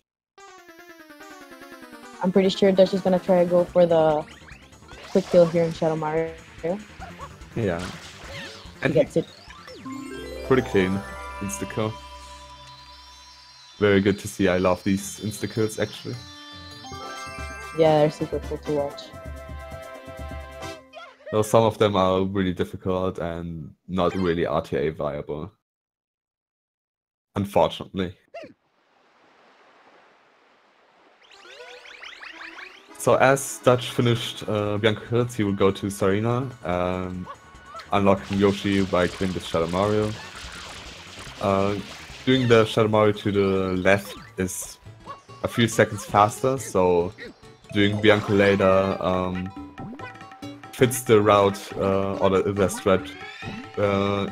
I'm pretty sure Dutch is gonna try to go for the quick kill here in Shadow Mario. Yeah. He And gets it. pretty clean insta-kill. Very good to see. I love these insta-kills actually. Yeah, they're super cool to watch. Though some of them are really difficult and not really RTA viable. Unfortunately. So as Dutch finished Bianco Hills, he will go to Sarina, unlocking Yoshi by killing the Shadow Mario. Doing the Shadow Mario to the left is a few seconds faster, so doing Bianco later fits the route or the strat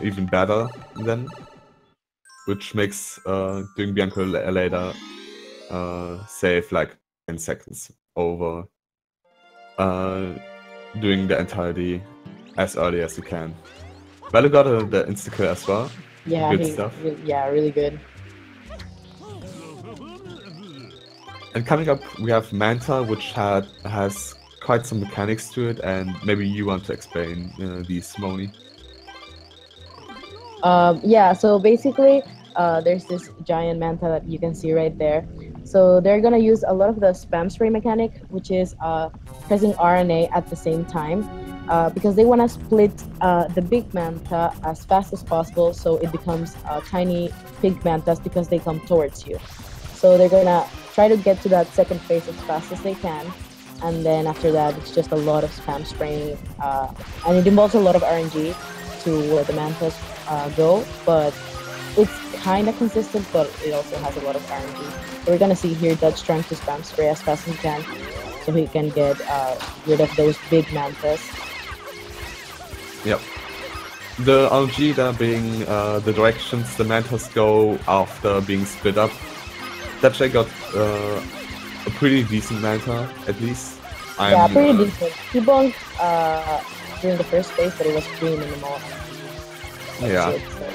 even better then, which makes doing Bianco later save like 10 seconds over doing the entirety as early as you can. Vallu got the insta-kill as well. Yeah, Good stuff. Really good. And coming up, we have Manta, which has quite some mechanics to it, and maybe you want to explain these, Moni. Yeah, so basically, there's this giant manta that you can see right there. So they're gonna use a lot of the spam spray mechanic, which is pressing R and A at the same time, because they want to split the big manta as fast as possible, so it becomes tiny pig mantas because they come towards you. So they're gonna try to get to that second phase as fast as they can, and then after that, it's just a lot of spam spraying, and it involves a lot of RNG to where the mantas go, but it's kind of consistent, but it also has a lot of RNG. So we're gonna see here Dutch trying to spam spray as fast as he can, so he can get rid of those big mantas. Yep. The RNG there being the directions the mantas go after being split up. Dutchj got a pretty decent manta, at least. Yeah, pretty decent. He bonked during the first phase, but it was pretty minimal. Yeah. It, so.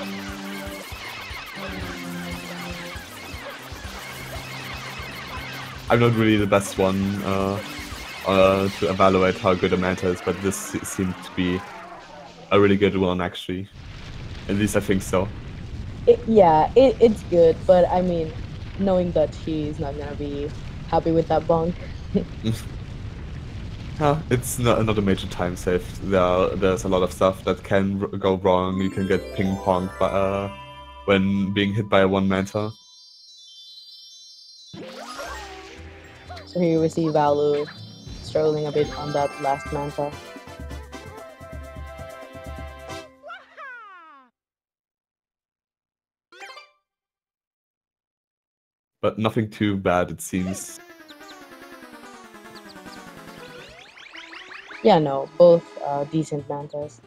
I'm not really the best one to evaluate how good a manta is, but this seemed to be a really good one, actually. At least I think so. It's good, but I mean, knowing that he's not gonna be happy with that bonk. It's not a major time save. There's a lot of stuff that can go wrong. You can get ping-ponged when being hit by one manta. So here we see Vallu struggling a bit on that last manta. But nothing too bad, it seems. Yeah, no, both decent mantas.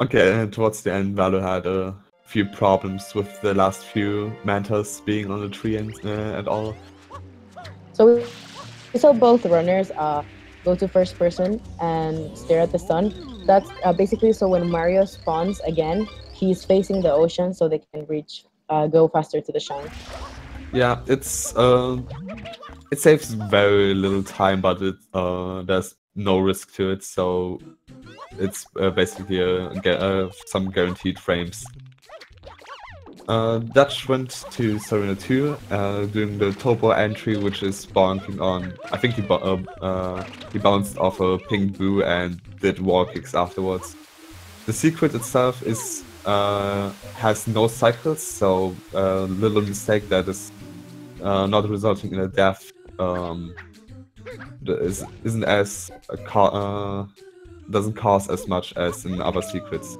Okay, towards the end, Vallu had a few problems with the last few Mantas being on the tree and all. So we saw both runners go to first person and stare at the sun. That's basically so when Mario spawns again, he's facing the ocean so they can go faster to the shine. Yeah, it saves very little time, but there's no risk to it, so it's basically some guaranteed frames. Dutch went to Serena 2, doing the Topo entry, which is bonking on. I think he bounced off a pink boo and did wall kicks afterwards. The secret itself has no cycles, so a little mistake that is not resulting in a death isn't as doesn't cause as much as in other secrets.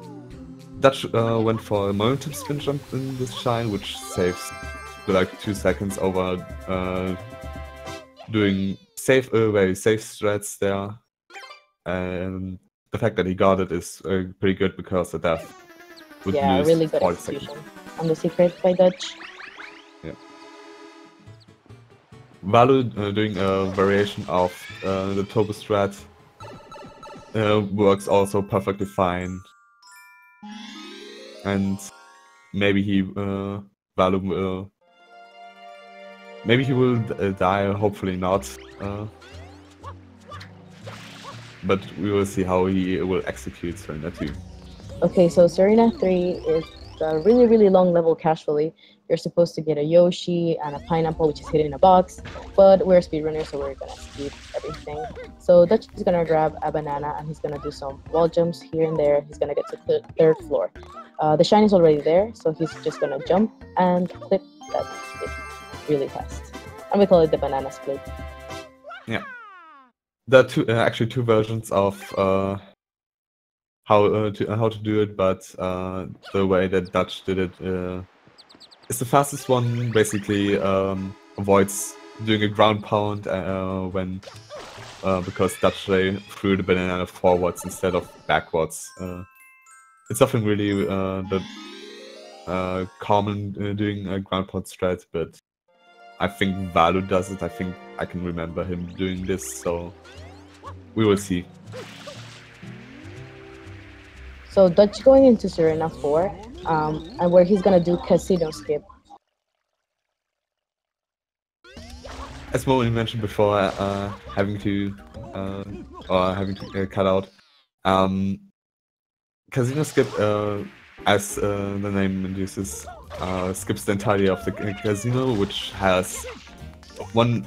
Dutch went for a momentum spin jump in this shine, which saves like 2 seconds over doing very safe strats there. And the fact that he got it is pretty good because the death would lose really good 40 execution seconds. on the secret by Dutch. Yeah. Vallu doing a variation of the turbo strat works also perfectly fine. And maybe Vallu maybe he will die, hopefully not. But we will see how he will execute Serena 2. Okay, so Serena 3 is a really, really long level casually. You're supposed to get a Yoshi and a pineapple, which is hidden in a box, but we're speedrunners, so we're gonna skip everything. So Dutch is gonna grab a banana and he's gonna do some wall jumps here and there. He's gonna get to the third floor. The shine is already there, so he's just gonna jump and clip that split really fast. And we call it the banana split. Yeah. There are actually two versions of how to do it, but the way that Dutch did it is the fastest one. Basically, avoids doing a ground pound when because Dutchj threw the banana forwards instead of backwards. It's often really common doing a ground pound strat, but I think Vallu does it. I think I can remember him doing this, so we will see. So Dutch going into Serena 4, and where he's gonna do casino skip. As Mo mentioned before, having to cut out. Casino skip, as the name induces, skips the entirety of the casino, which has one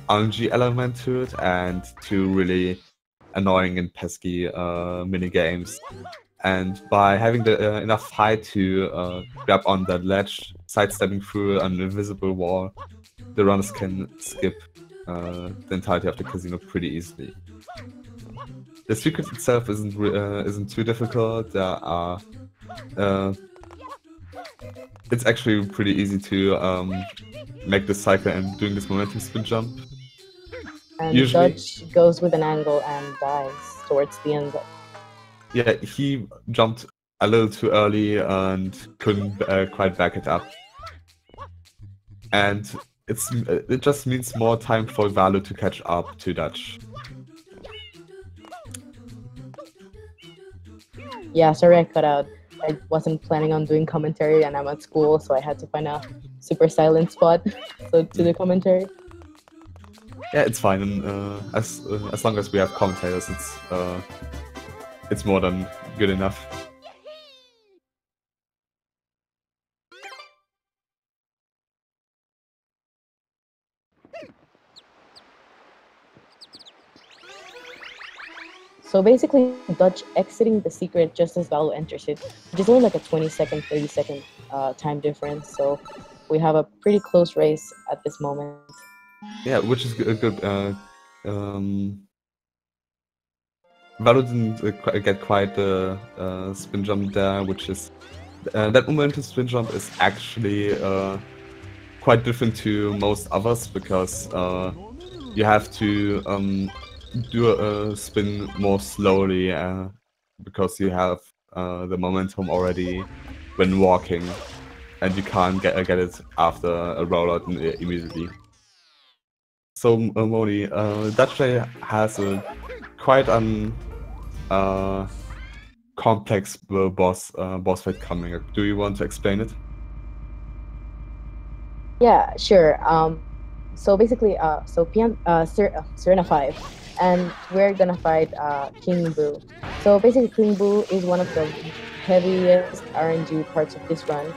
RNG element to it and two really annoying and pesky mini games. And by having enough height to grab on that ledge, sidestepping through an invisible wall, the runners can skip the entirety of the casino pretty easily. The secret itself isn't too difficult. There are it's actually pretty easy to make this cycle and doing this momentum spin jump. And Usually, Dutch goes with an angle and dies towards the end. Yeah, he jumped a little too early and couldn't quite back it up. And it just means more time for Vallu to catch up to Dutch. Yeah, sorry I cut out. I wasn't planning on doing commentary and I'm at school, so I had to find a super silent spot to do commentary. Yeah, it's fine. And as long as we have commentators, it's more than good enough. So basically, Dutch exiting the secret just as Vallu enters it, which is only like a 20-second, 30-second time difference. So we have a pretty close race at this moment. Yeah, which is good. Vallu didn't get quite the spin jump there, which is that momentum spin jump is actually quite different to most others because you have to do a spin more slowly because you have the momentum already when walking, and you can't get it after a rollout immediately. So Moni, Dutchj has a quite complex boss fight coming up. Do you want to explain it? Yeah, sure. So basically, Serena 5, and we're gonna fight King Boo. So basically, King Boo is one of the heaviest RNG parts of this run,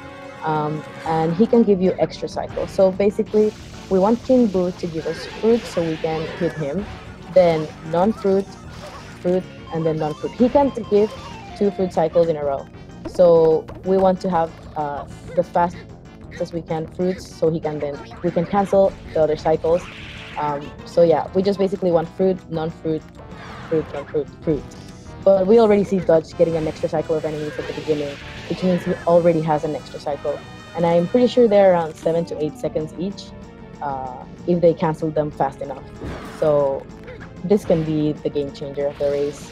and he can give you extra cycles. So basically, we want King Boo to give us fruit so we can hit him, then non-fruit, fruit, and then non-fruit. He can't give 2 fruit cycles in a row. So we want to have the fastest we can fruits, so we can cancel the other cycles. So yeah, we just basically want fruit, non-fruit, fruit, non-fruit, fruit. But we already see Dutch getting an extra cycle of enemies at the beginning, which means he already has an extra cycle. And I'm pretty sure they're around 7 to 8 seconds each, if they cancel them fast enough. So this can be the game changer of the race.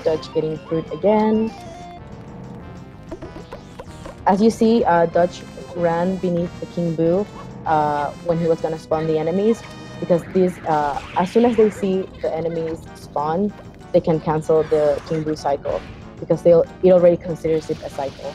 Dutch getting fruit again. As you see, Dutch ran beneath the King Boo when he was gonna spawn the enemies, because these, as soon as they see the enemies spawn, they can cancel the King Boo cycle, because it already considers it a cycle.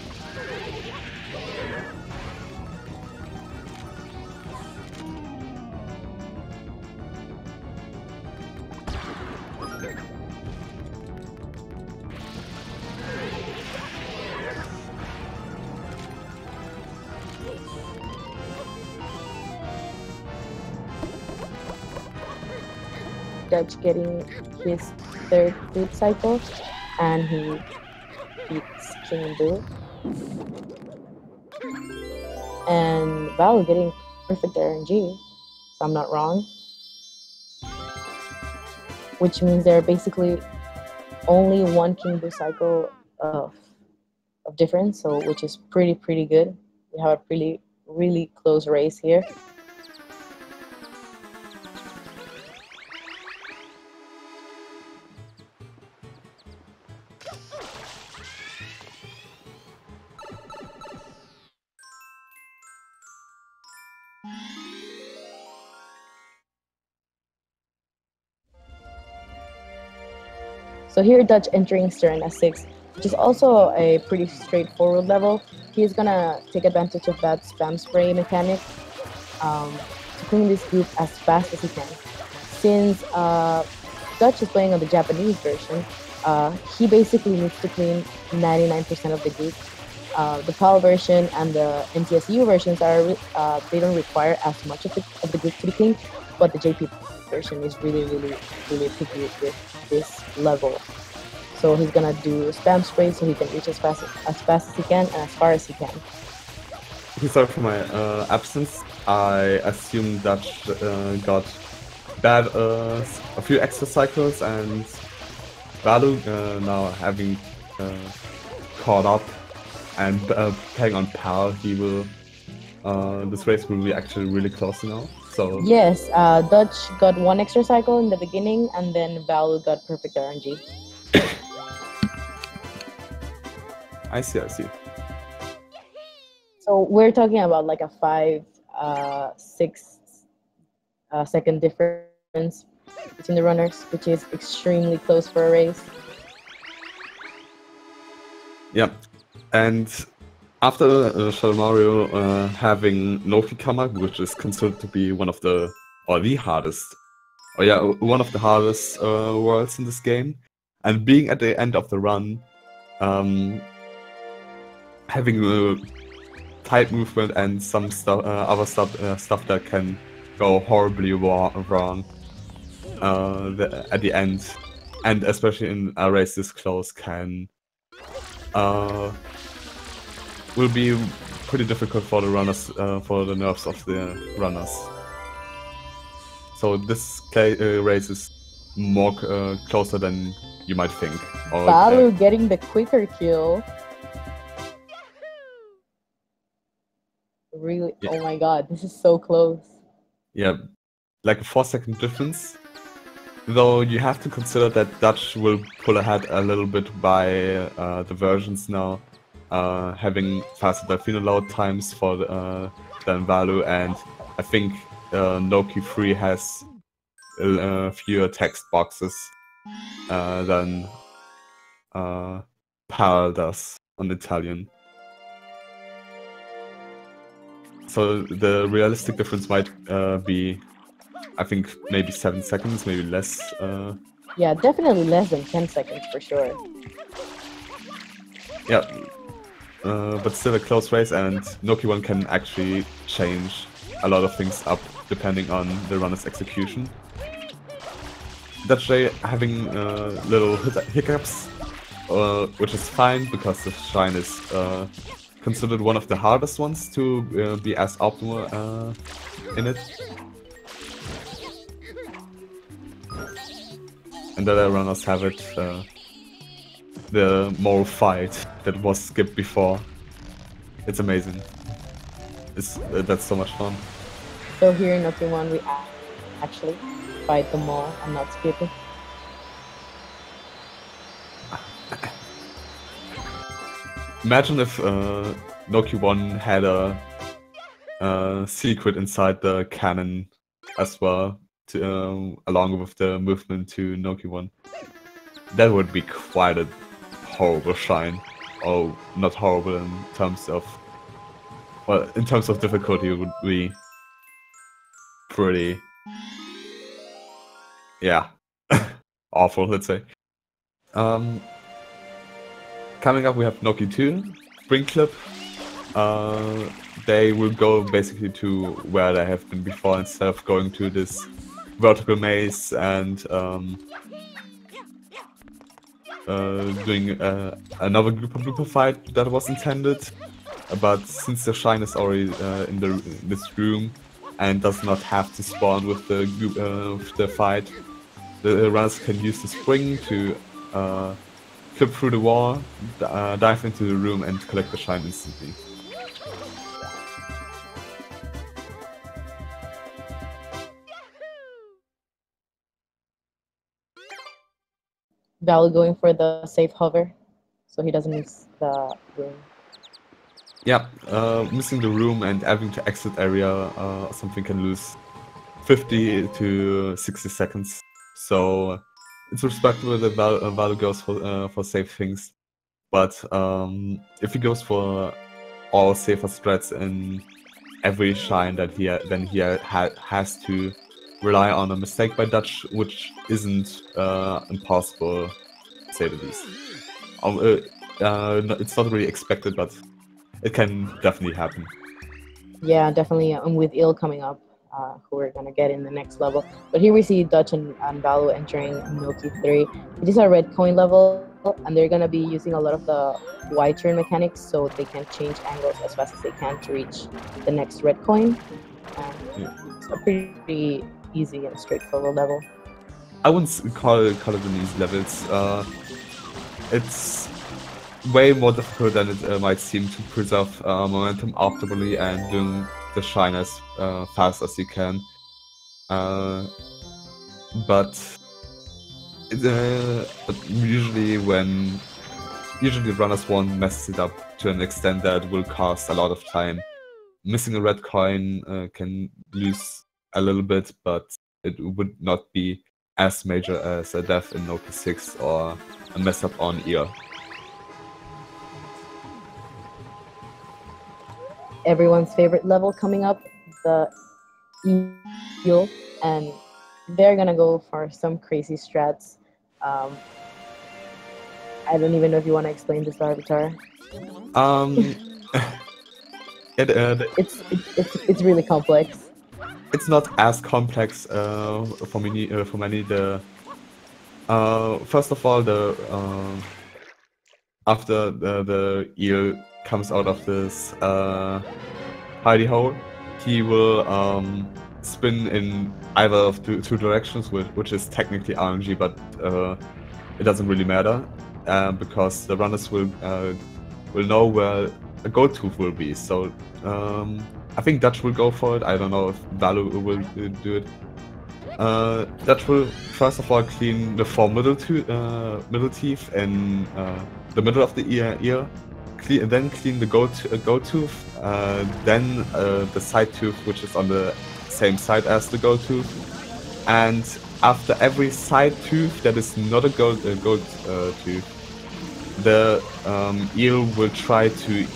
Dutch getting his 3rd fruit cycle, and he beats King Boo. And Vallu getting perfect RNG, if I'm not wrong. Which means there are basically only 1 King Boo cycle of difference, so which is pretty good. We have a really close race here. So here Dutch entering Stern S6, which is also a pretty straightforward level. He's gonna take advantage of that spam spray mechanic to clean this group as fast as he can. Since Dutch is playing on the Japanese version, he basically needs to clean 99% of the group. The PAL version and the NTSU versions are they don't require as much of the group to be cleaned, but the JP version is really picky with this level. So he's gonna do spam spray so he can reach as fast as he can and as far as he can. Sorry for my absence. I assume Dutch got bad a few extra cycles, and Vallu now having caught up and playing on PAL, he will this race will be actually really close now. So yes, Dutch got 1 extra cycle in the beginning, and then Vallu got perfect RNG. I see. So we're talking about like a 5-6 second difference between the runners, which is extremely close for a race. Yeah, and after Shadow Mario having Nokikama, which is considered to be one of the hardest worlds in this game, and being at the end of the run, having tight movement and some other stuff that can go horribly wrong at the end, and especially in a race this close, will be pretty difficult for the runners, for the nerves of the runners. So this race is more closer than you might think. Vallu getting the quicker kill. Really? Yeah. Oh my god, this is so close. Yeah, like a 4-second difference. Though you have to consider that Dutchj will pull ahead a little bit by the versions now, having faster Delfino load times for than Vallu, and I think Noki 3 has fewer text boxes than PAL does on Italian. So the realistic difference might be, I think, maybe 7 seconds, maybe less. Yeah, definitely less than 10 seconds for sure. Yeah, but still a close race, and Noki 1 can actually change a lot of things up depending on the runner's execution. Dutchj having little hiccups, which is fine because the Shrine is considered one of the hardest ones to be as optimal in it. And the other runners have it, the moral fight that was skipped before. It's amazing. That's so much fun. So here in Noki 1 we actually fight them all and not skip it. Imagine if Noki 1 had a secret inside the cannon as well, to, along with the movement to Noki 1. That would be quite a horrible Shrine. Oh, not horrible in terms of... Well, in terms of difficulty it would be pretty... yeah. Awful, let's say. Coming up we have Noki 2, Spring Clip. They will go basically to where they have been before instead of going to this vertical maze and doing another group fight that was intended. But since the Shrine is already in this room and does not have to spawn with the fight, the runners can use the spring to clip through the wall, dive into the room and collect the Shrine instantly. Vallu going for the safe hover, so he doesn't miss the room. Yeah, missing the room and having to exit area, something can lose 50 to 60 seconds. So it's respectable that Vallu goes for safe things, but if he goes for all safer strats in every Shrine, that then he has to rely on a mistake by Dutchj, which isn't impossible, to say the least. It's not really expected, but it can definitely happen. Yeah, definitely. With Il coming up, who we're gonna get in the next level. But here we see Dutchj and Vallu entering Noki 3. It is a red coin level, and they're gonna be using a lot of the Y turn mechanics, so they can change angles as fast as they can to reach the next red coin. It's a pretty easy and straightforward level. I wouldn't call it an easy level. It's way more difficult than it might seem to preserve momentum optimally and doing the Shrine as fast as you can. But usually runners won't mess it up to an extent that will cost a lot of time. Missing a red coin can lose a little bit, but it would not be as major as a death in Noki 6 or a mess up on ear. Everyone's favorite level coming up, the eel, and they're gonna go for some crazy strats. I don't even know if you want to explain this, Larvitar. It's really complex. It's not as complex for many. First of all, after the eel comes out of this hidey hole, he will spin in either of two directions, which is technically RNG, but it doesn't really matter because the runners will know where a gold tooth will be. So I think Dutch will go for it. I don't know if Vallu will do it. Dutch will first of all clean the 4 middle teeth and the middle of the ear. Then clean the gold tooth. Then the side tooth, which is on the same side as the gold tooth. And after every side tooth that is not a gold tooth, the eel will try to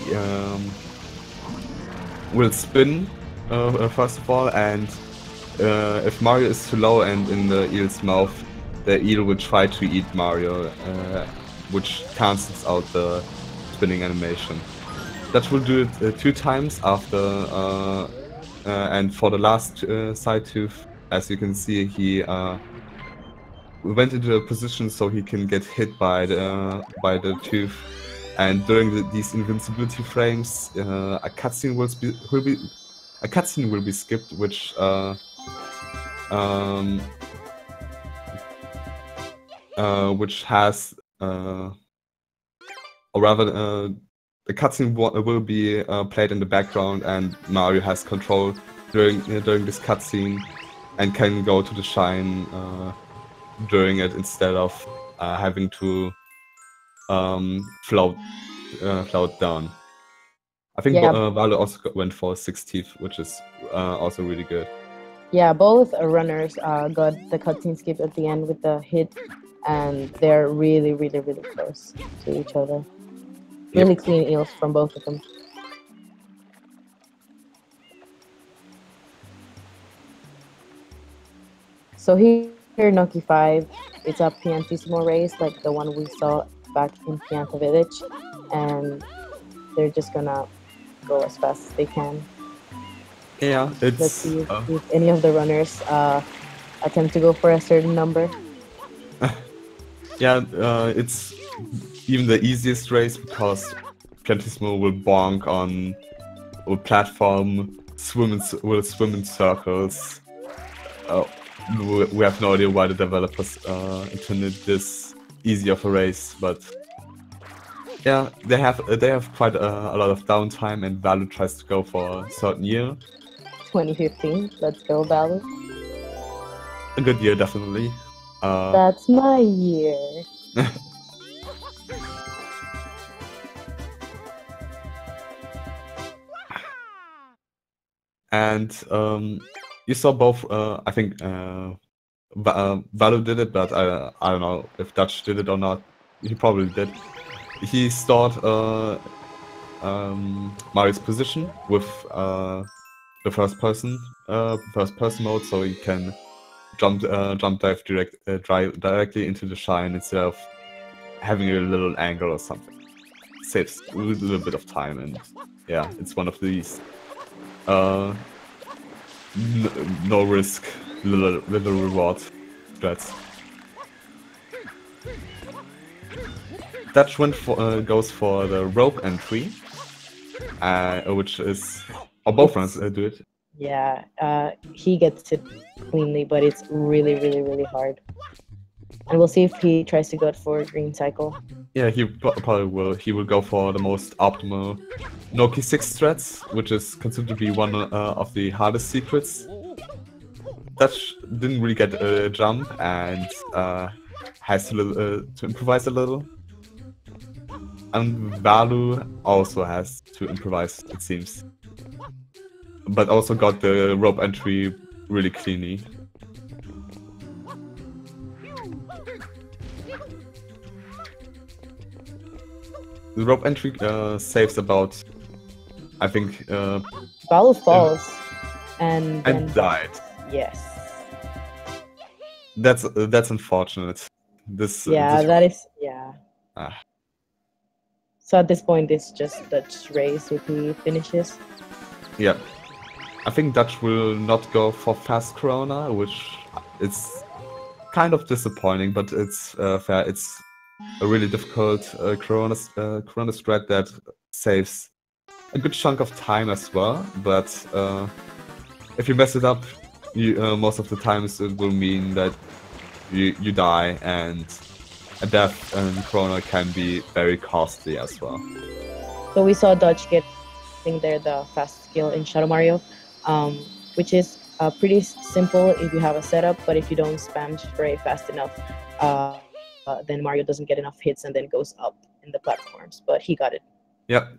will spin first of all, and if Mario is too low and in the eel's mouth, the eel will try to eat Mario, which cancels out the spinning animation. That will do it 2 times after, and for the last side tooth, as you can see, he went into a position so he can get hit by the tooth. And during these invincibility frames, a cutscene will be skipped, which has, or rather, the cutscene will be played in the background, and Mario has control during this cutscene, and can go to the shrine during it instead of having to float down. I think Vallu also went for 6 teeth, which is also really good. Yeah, both runners got the cutscene skip at the end with the hit, and they're really, really, really close to each other. Really clean eels from both of them. So here, Noki 5, it's a Piantissimo race, like the one we saw back in Pianta Village, and they're just gonna go as fast as they can. Yeah, it's... Let's see if any of the runners attempt to go for a certain number. Yeah, it's even the easiest race because Piantissimo will bonk on a platform, will swim in circles. We have no idea why the developers intended this easy of a race, but yeah, they have quite a lot of downtime, and Vallu tries to go for a certain year. 2015, let's go, Vallu. A good year, definitely. That's my year. And you saw both. I think Vallu did it, but I don't know if Dutch did it or not. He probably did. He stored Mario's position with the first person mode, so he can jump dive directly into the shrine instead of having a little angle or something. Saves a little bit of time, and yeah, it's one of these no risk, little reward strats. Dutch goes for the rope entry, which is... or both runs do it. Yeah, he gets it cleanly, but it's really, really, really hard. And we'll see if he tries to go for green cycle. Yeah, he probably will. He will go for the most optimal Noki 6 strats, which is considered to be one of the hardest secrets. Dutch didn't really get a jump and has to improvise a little. And Vallu also has to improvise, it seems. But also got the rope entry really cleanly. The rope entry saves about, I think... Vallu falls and died. Yes. That's unfortunate. That is... Yeah. So at this point, it's just Dutch's race if he finishes. Yeah. I think Dutch will not go for fast Corona, which is kind of disappointing, but it's fair. It's a really difficult Corona strat that saves a good chunk of time as well, but if you mess it up, most of the times it will mean that you die, and a death in Corona can be very costly as well. So we saw Dutch getting there the fast skill in Shadow Mario, which is pretty simple if you have a setup, but if you don't spam spray fast enough, then Mario doesn't get enough hits and then goes up in the platforms. But he got it. Yep.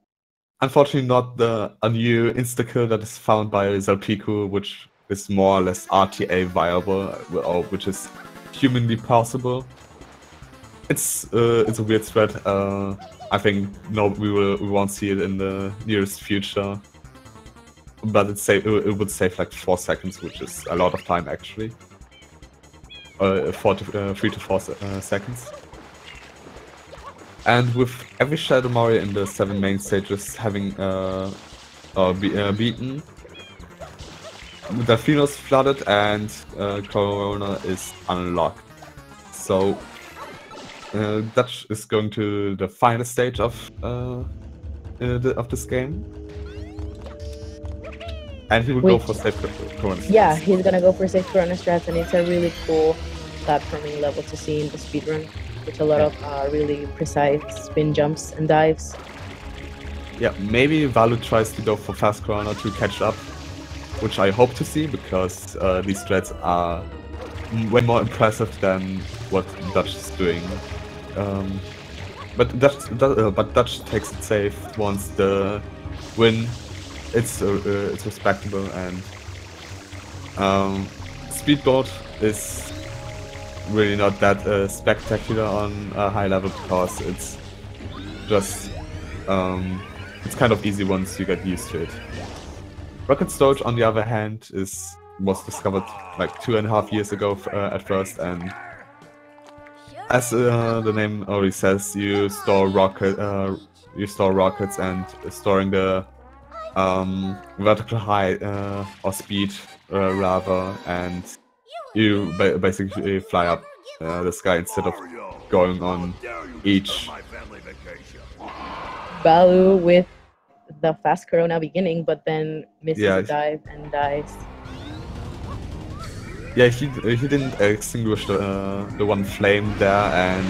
Unfortunately, not a new insta-kill that is found by Zalpiku, which is more or less RTA viable, or which is humanly possible. It's a weird threat. I think we won't see it in the nearest future. But it would save like 4 seconds, which is a lot of time actually. 3 to 4 seconds. And with every Shadow Mario in the 7 main stages having beaten, Delfino's flooded and Corona is unlocked. So Dutch is going to the final stage of this game. And he will go for safe Corona strats. Yeah, he's gonna go for safe Corona strats, and it's a really cool platforming level to see in the speedrun, with a lot of really precise spin jumps and dives. Yeah, maybe Vallu tries to go for fast Corona to catch up, which I hope to see, because these strats are way more impressive than what Dutch is doing. But Dutch takes it safe, wants the win. It's respectable, and Speedboat is really not that spectacular on a high level, because it's just it's kind of easy once you get used to it. Rocket Storage, on the other hand, was discovered like 2.5 years ago at first, and as the name already says, you store rockets, and storing the vertical height or speed rather, and you basically fly up the sky instead of going on each. Vallu with the fast Corona beginning, but then misses a dive and dies. Yeah, he didn't extinguish the one flame there, and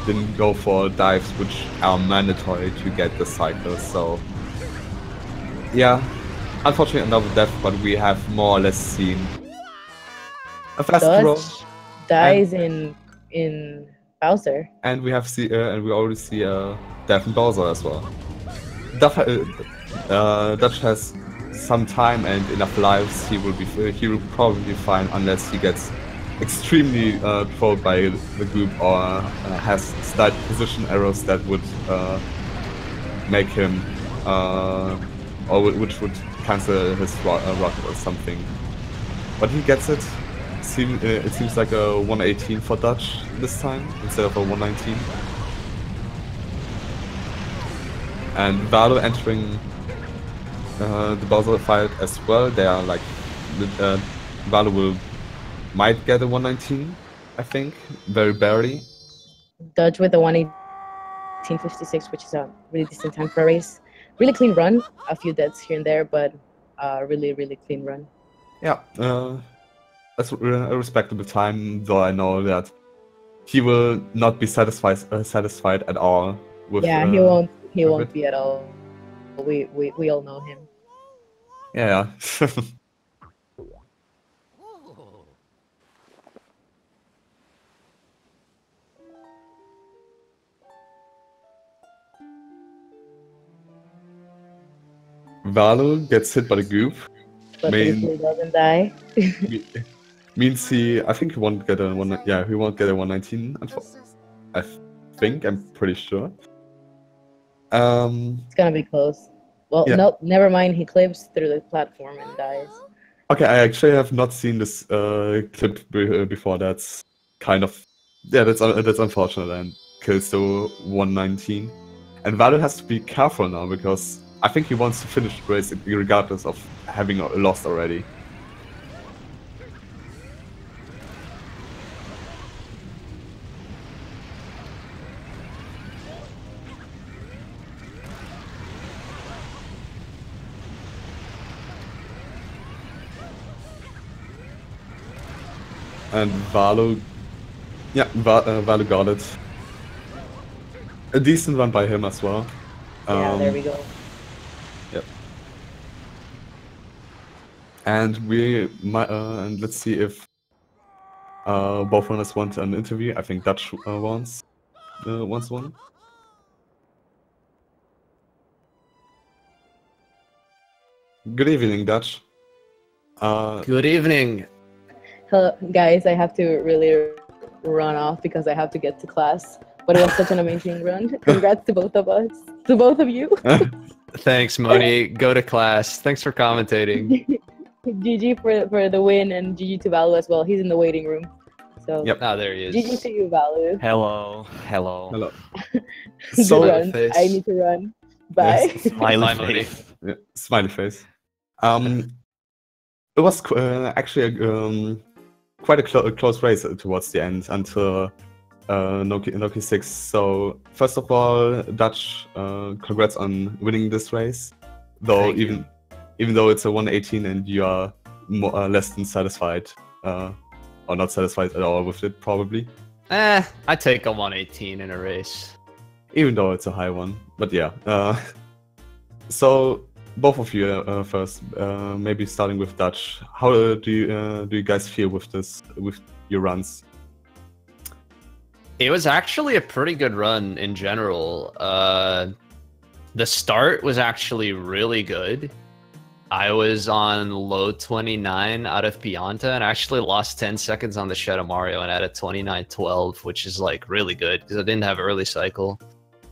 didn't go for dives, which are mandatory to get the cycle. So yeah, unfortunately another death, but we have more or less seen a fast Corona dies in Bowser, and we already see a death in Bowser as well. Dutch has some time and enough lives. He will probably be fine, unless he gets extremely trolled by the group, or has slight position errors that would make him which would cancel his rocket or something. But he gets it. It seems like a 118 for Dutch this time instead of a 119. And Vallu entering the Bowser fight as well. They are like Vallu might get a 119, I think, very barely. Dutch with a 118.56, which is a really decent time for a race. Really clean run, a few deaths here and there, but really clean run. Yeah, that's a respectable time, though I know that he will not be satisfied at all with. Yeah, he won't be at all. We all know him. Yeah. Vallu gets hit by the goop. But he doesn't die. Means I think he won't get a 119. I think, I'm pretty sure. It's gonna be close. Well, yeah. Nope, never mind. He clips through the platform and dies. Okay, I actually have not seen this clip before. That's kind of that's unfortunate, and kills the 119. And Vallu has to be careful now, because I think he wants to finish the race regardless of having lost already. And Vallu got it. A decent run by him as well. Yeah, there we go. Yep. And we might, and let's see if both runners want an interview. I think Dutch wants one. Good evening, Dutch. Good evening. Hello, guys. I have to really run off because I have to get to class. But it was such an amazing run. Congrats to both of us. To both of you. Thanks, Moni. Go to class. Thanks for commentating. GG for the win and GG to Vallu as well. He's in the waiting room. So Yep. Ah, there he is. GG to you, Vallu. Hello. Hello. Hello. Good So, runs. I need to run. Bye. Yes. Smiley Bye, Moni. face. Yeah, smiley face. It was actually quite a close race towards the end until Noki 6. So first of all, Dutch, congrats on winning this race. Though Thank even though it's a 118 and you are more, less than satisfied, or not satisfied at all with it, probably. I take a 118 in a race. Even though it's a high one, but yeah. So both of you first, maybe starting with Dutch. How do you guys feel with your runs? It was actually a pretty good run in general. The start was actually really good. I was on low 29 out of Pianta and actually lost 10 seconds on the Shadow Mario and had a 29.12, which is like really good because I didn't have early cycle.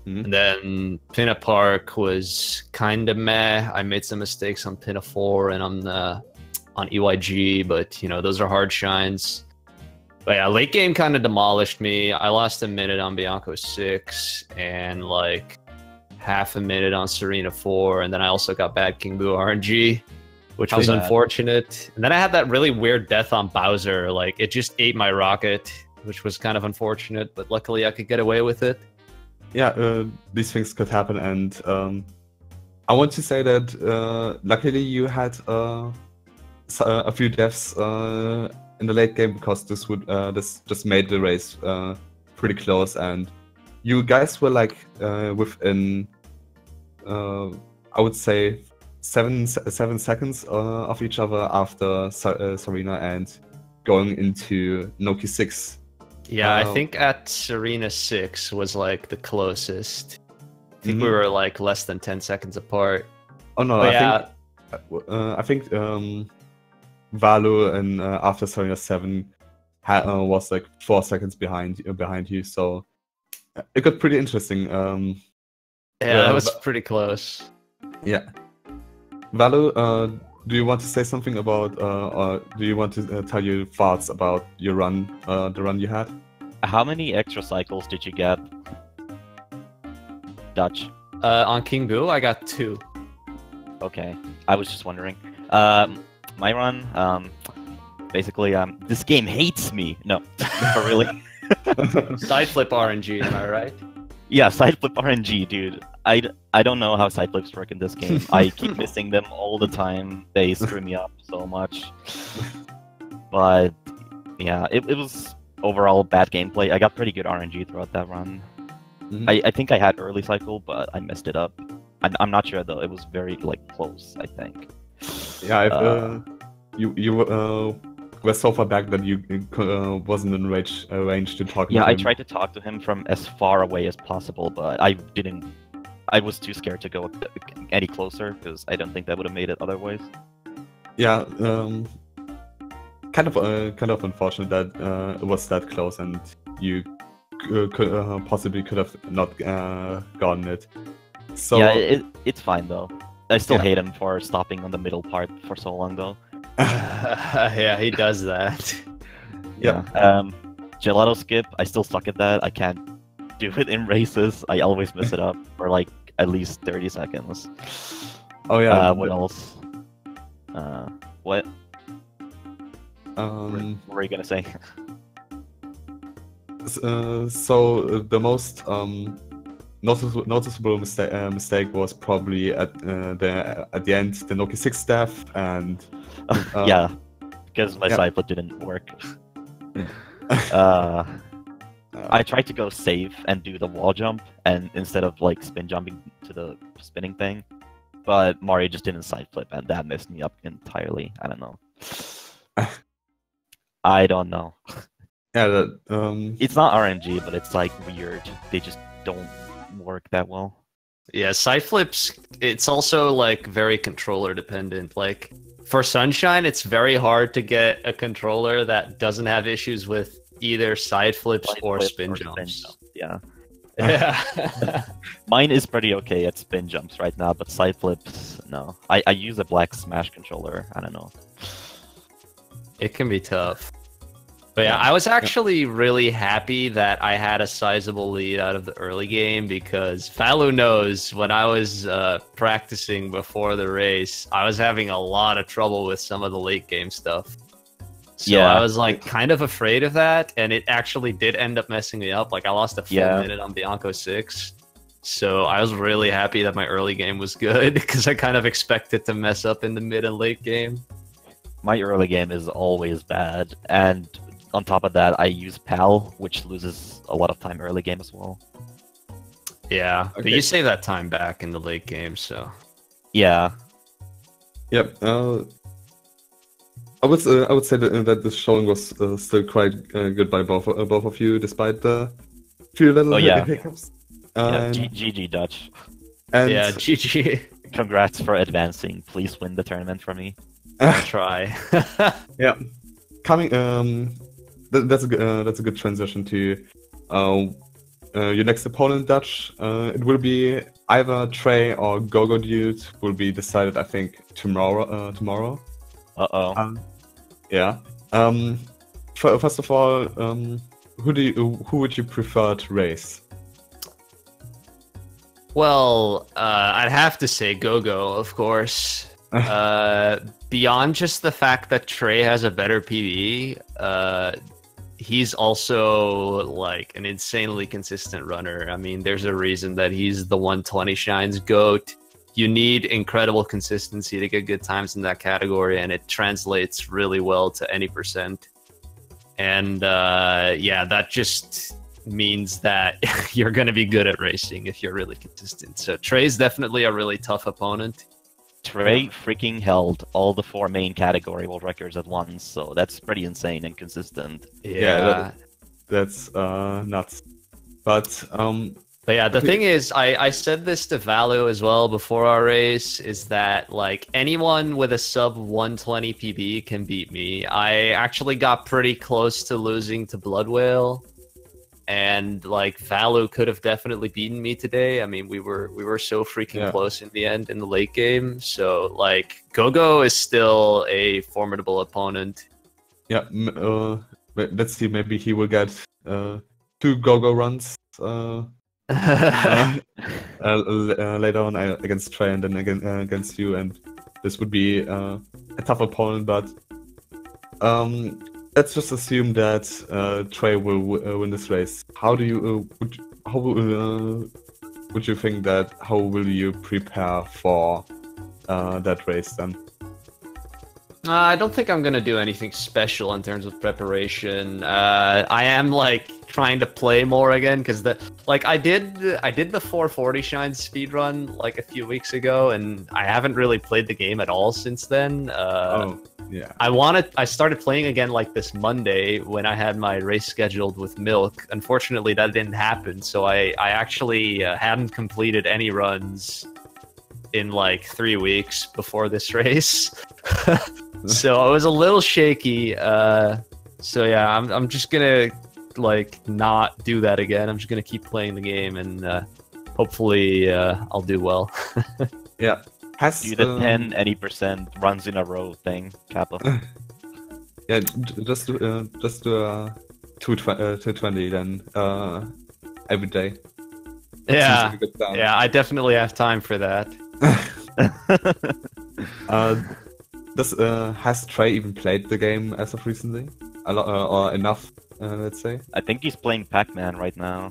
Mhm. And then Pinna Park was kind of meh. I made some mistakes on Pinna 4 and on EYG, but you know, those are hard shines. But yeah, late game kind of demolished me. I lost a minute on Bianco 6 and like half a minute on Serena 4, and then I also got bad King Boo RNG, which was unfortunate. And then I had that really weird death on Bowser. Like, it just ate my rocket, which was kind of unfortunate, but luckily I could get away with it. Yeah, these things could happen, and I want to say that luckily you had a few deaths in the late game, because this just made the race pretty close, and you guys were like within I would say 7 seconds of each other after Serena and going into Noki 6. Yeah, I think at Serena 6 was like the closest. I think we were like less than 10 seconds apart. Oh no, I think Vallu and after Serena 7 was like 4 seconds behind you, so it got pretty interesting. Yeah, that was pretty close. Yeah. Vallu, do you want to say something about, or do you want to tell your thoughts about your run, the run you had? How many extra cycles did you get, Dutch? On King Boo, I got 2. Okay, I was just wondering. My run, basically, this game hates me. No, not really. Side flip RNG, am I right? Yeah, side flip RNG, dude. I don't know how side flips work in this game. I keep missing them all the time. They screw me up so much. But yeah, it was overall bad gameplay. I got pretty good RNG throughout that run. I think I had early cycle, but I messed it up. I'm not sure though. It was very like close, I think. Yeah, you were so far back that you wasn't in range to talk to him. Yeah, I tried to talk to him from as far away as possible, but I didn't. I was too scared to go any closer because I don't think that would have made it otherwise. Yeah, kind of unfortunate that it was that close and you possibly could have not gotten it. So yeah, it's fine though. I still hate him for stopping on the middle part for so long though. Yeah, he does that. Yeah. Gelato skip, I still suck at that. I can't do it in races. I always mess it up for like at least 30 seconds. Oh yeah. What else? What? What were you gonna say? So the most noticeable mistake was probably at the end, the Noki 6 staff, and yeah, because my side flip didn't work. I tried to go safe and do the wall jump, and instead of like spin jumping to the spinning thing, but Mario just didn't side flip, and that messed me up entirely. I don't know. I don't know. Yeah, that, It's not RNG, but it's like weird. They just don't work that well. Yeah, side flips, it's also like very controller dependent. Like for Sunshine, it's very hard to get a controller that doesn't have issues with either side flips or spin jumps. Yeah. Yeah. Mine is pretty okay at spin jumps right now, but side flips, no. I use a black Smash controller. I don't know. It can be tough. But yeah, I was actually really happy that I had a sizable lead out of the early game because Vallu knows when I was practicing before the race, I was having a lot of trouble with some of the late game stuff. So I was like kind of afraid of that, and it actually did end up messing me up. Like I lost a full minute on Bianco 6. So I was really happy that my early game was good because I kind of expected to mess up in the mid and late game. My early game is always bad, and on top of that, I use PAL, which loses a lot of time early game as well. Yeah, but you save that time back in the late game, so... Yeah. Yep, I would say that the showing was still quite good by both of you, despite the few little hiccups. GG Dutch. And yeah, GG. Congrats for advancing. Please win the tournament for me. I'll try. Yeah, coming. That's a good transition to your next opponent, Dutch. It will be either Trey or Gogo Dude. Will be decided, I think, tomorrow. Yeah. First of all, who would you prefer to race? Well, I'd have to say Gogo, of course. Beyond just the fact that Trey has a better PB, he's also like an insanely consistent runner. I mean, there's a reason that he's the 120 Shines GOAT. You need incredible consistency to get good times in that category, and it translates really well to any percent. And yeah, that just means that you're going to be good at racing if you're really consistent. So Trey's definitely a really tough opponent. Trey freaking held all the 4 main category world records at once, so that's pretty insane and consistent. Yeah, that's nuts. But yeah, the thing is, I said this to Vallu as well before our race, is that like anyone with a sub 120 PB can beat me. I actually got pretty close to losing to Blood Whale. And like Vallu could have definitely beaten me today. I mean, we were so freaking close in the end in the late game. So like Gogo is still a formidable opponent. Yeah, let's see. Maybe he will get 2 Gogo runs later on against Trey and then against you, and this would be a tough opponent. But let's just assume that Trey will win this race. How do you would you think that? How will you prepare for that race then? I don't think I'm gonna do anything special in terms of preparation. I am like trying to play more again because I did the 440 Shine speedrun like a few weeks ago, and I haven't really played the game at all since then. Yeah. I started playing again like this Monday when I had my race scheduled with Milk. Unfortunately, that didn't happen, so I actually hadn't completed any runs in like 3 weeks before this race. So I was a little shaky. So yeah, I'm just gonna like not do that again. I'm just gonna keep playing the game, and hopefully I'll do well. Yeah. Do the 10 any percent runs in a row thing, Kappa. Yeah, just do 220 then every day. Yeah, yeah, I definitely have time for that. Has Trey even played the game as of recently? A lot or enough, let's say? I think he's playing Pac-Man right now.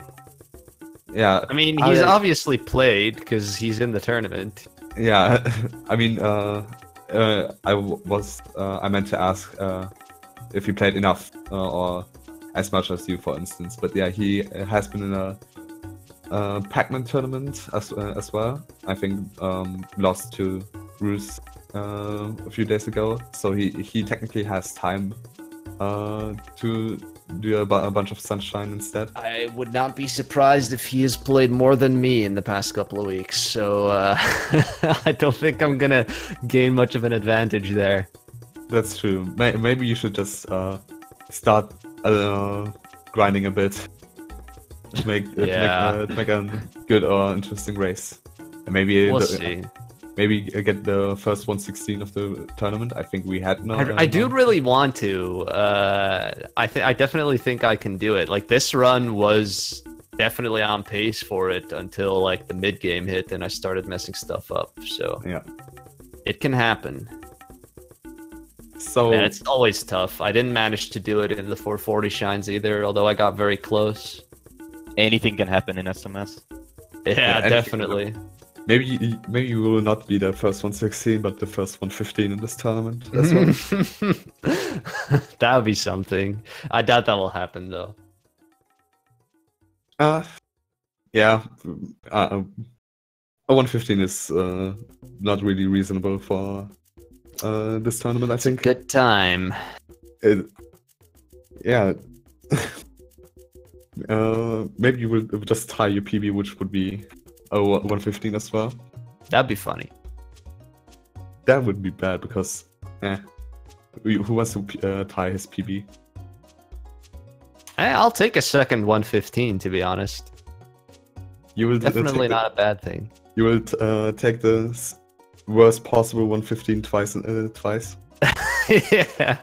Yeah. I mean, he's obviously played because he's in the tournament. Yeah, I mean, I meant to ask if he played enough, or as much as you, for instance. But yeah, he has been in a Pac-Man tournament as well. I think lost to Bruce a few days ago, so he technically has time to do a bunch of Sunshine instead. I would not be surprised if he has played more than me in the past couple of weeks, so I don't think I'm gonna gain much of an advantage there. That's true. Maybe you should just start grinding a bit to make a good or interesting race. And maybe we'll see. Maybe get the first 116 of the tournament. I think we had no. I do really want to. I definitely think I can do it. Like, this run was definitely on pace for it until like the mid game hit and I started messing stuff up. So yeah, it can happen. So man, it's always tough. I didn't manage to do it in the 440 shines either, although I got very close. Anything can happen in SMS. Yeah, definitely. Maybe you will not be the first 116, but the first 115 in this tournament as well. That would be something. I doubt that will happen though. Yeah, a 115 is not really reasonable for this tournament. I think. Good time. Yeah. Maybe you will just tie your PB, which would be a 115 as well. That'd be funny. That would be bad because, who wants to tie his PB? I'll take a second 115, to be honest. You will definitely not a bad thing. You will take the worst possible 115 twice. Yeah,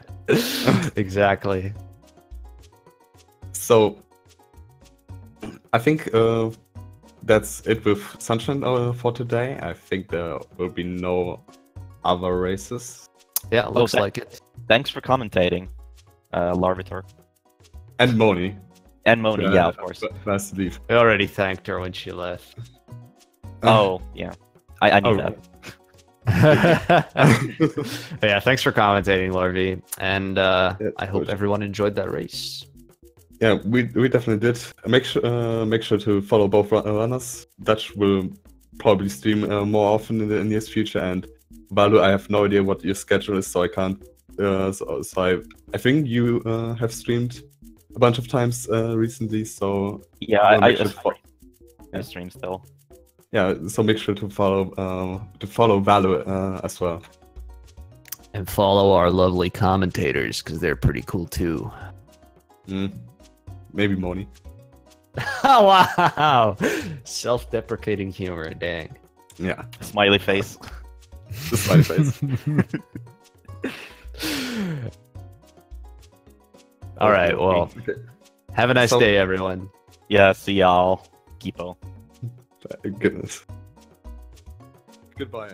exactly. So, I think that's it with Sunshine for today. I think there will be no other races. Yeah, it looks like it. Thanks for commentating, Larvitor. And Moni. And Moni, yeah, of course. Nice to leave. We already thanked her when she left. Oh, yeah. I knew that. Yeah, thanks for commentating, Larvi. And yeah, I hope everyone enjoyed that race. Yeah, we definitely did. Make sure to follow both runners. Dutch will probably stream more often in the near future, and Vallu, I have no idea what your schedule is, so I can't. So I think you have streamed a bunch of times recently, so yeah, I stream still. Yeah, so make sure to follow Vallu as well, and follow our lovely commentators because they're pretty cool too. Maybe Moni. Oh, wow! Self-deprecating humor, dang. Yeah. Smiley face. The smiley face. All right, well, have a nice day, everyone. Yeah, see y'all. Keepo. Goodness. Goodbye.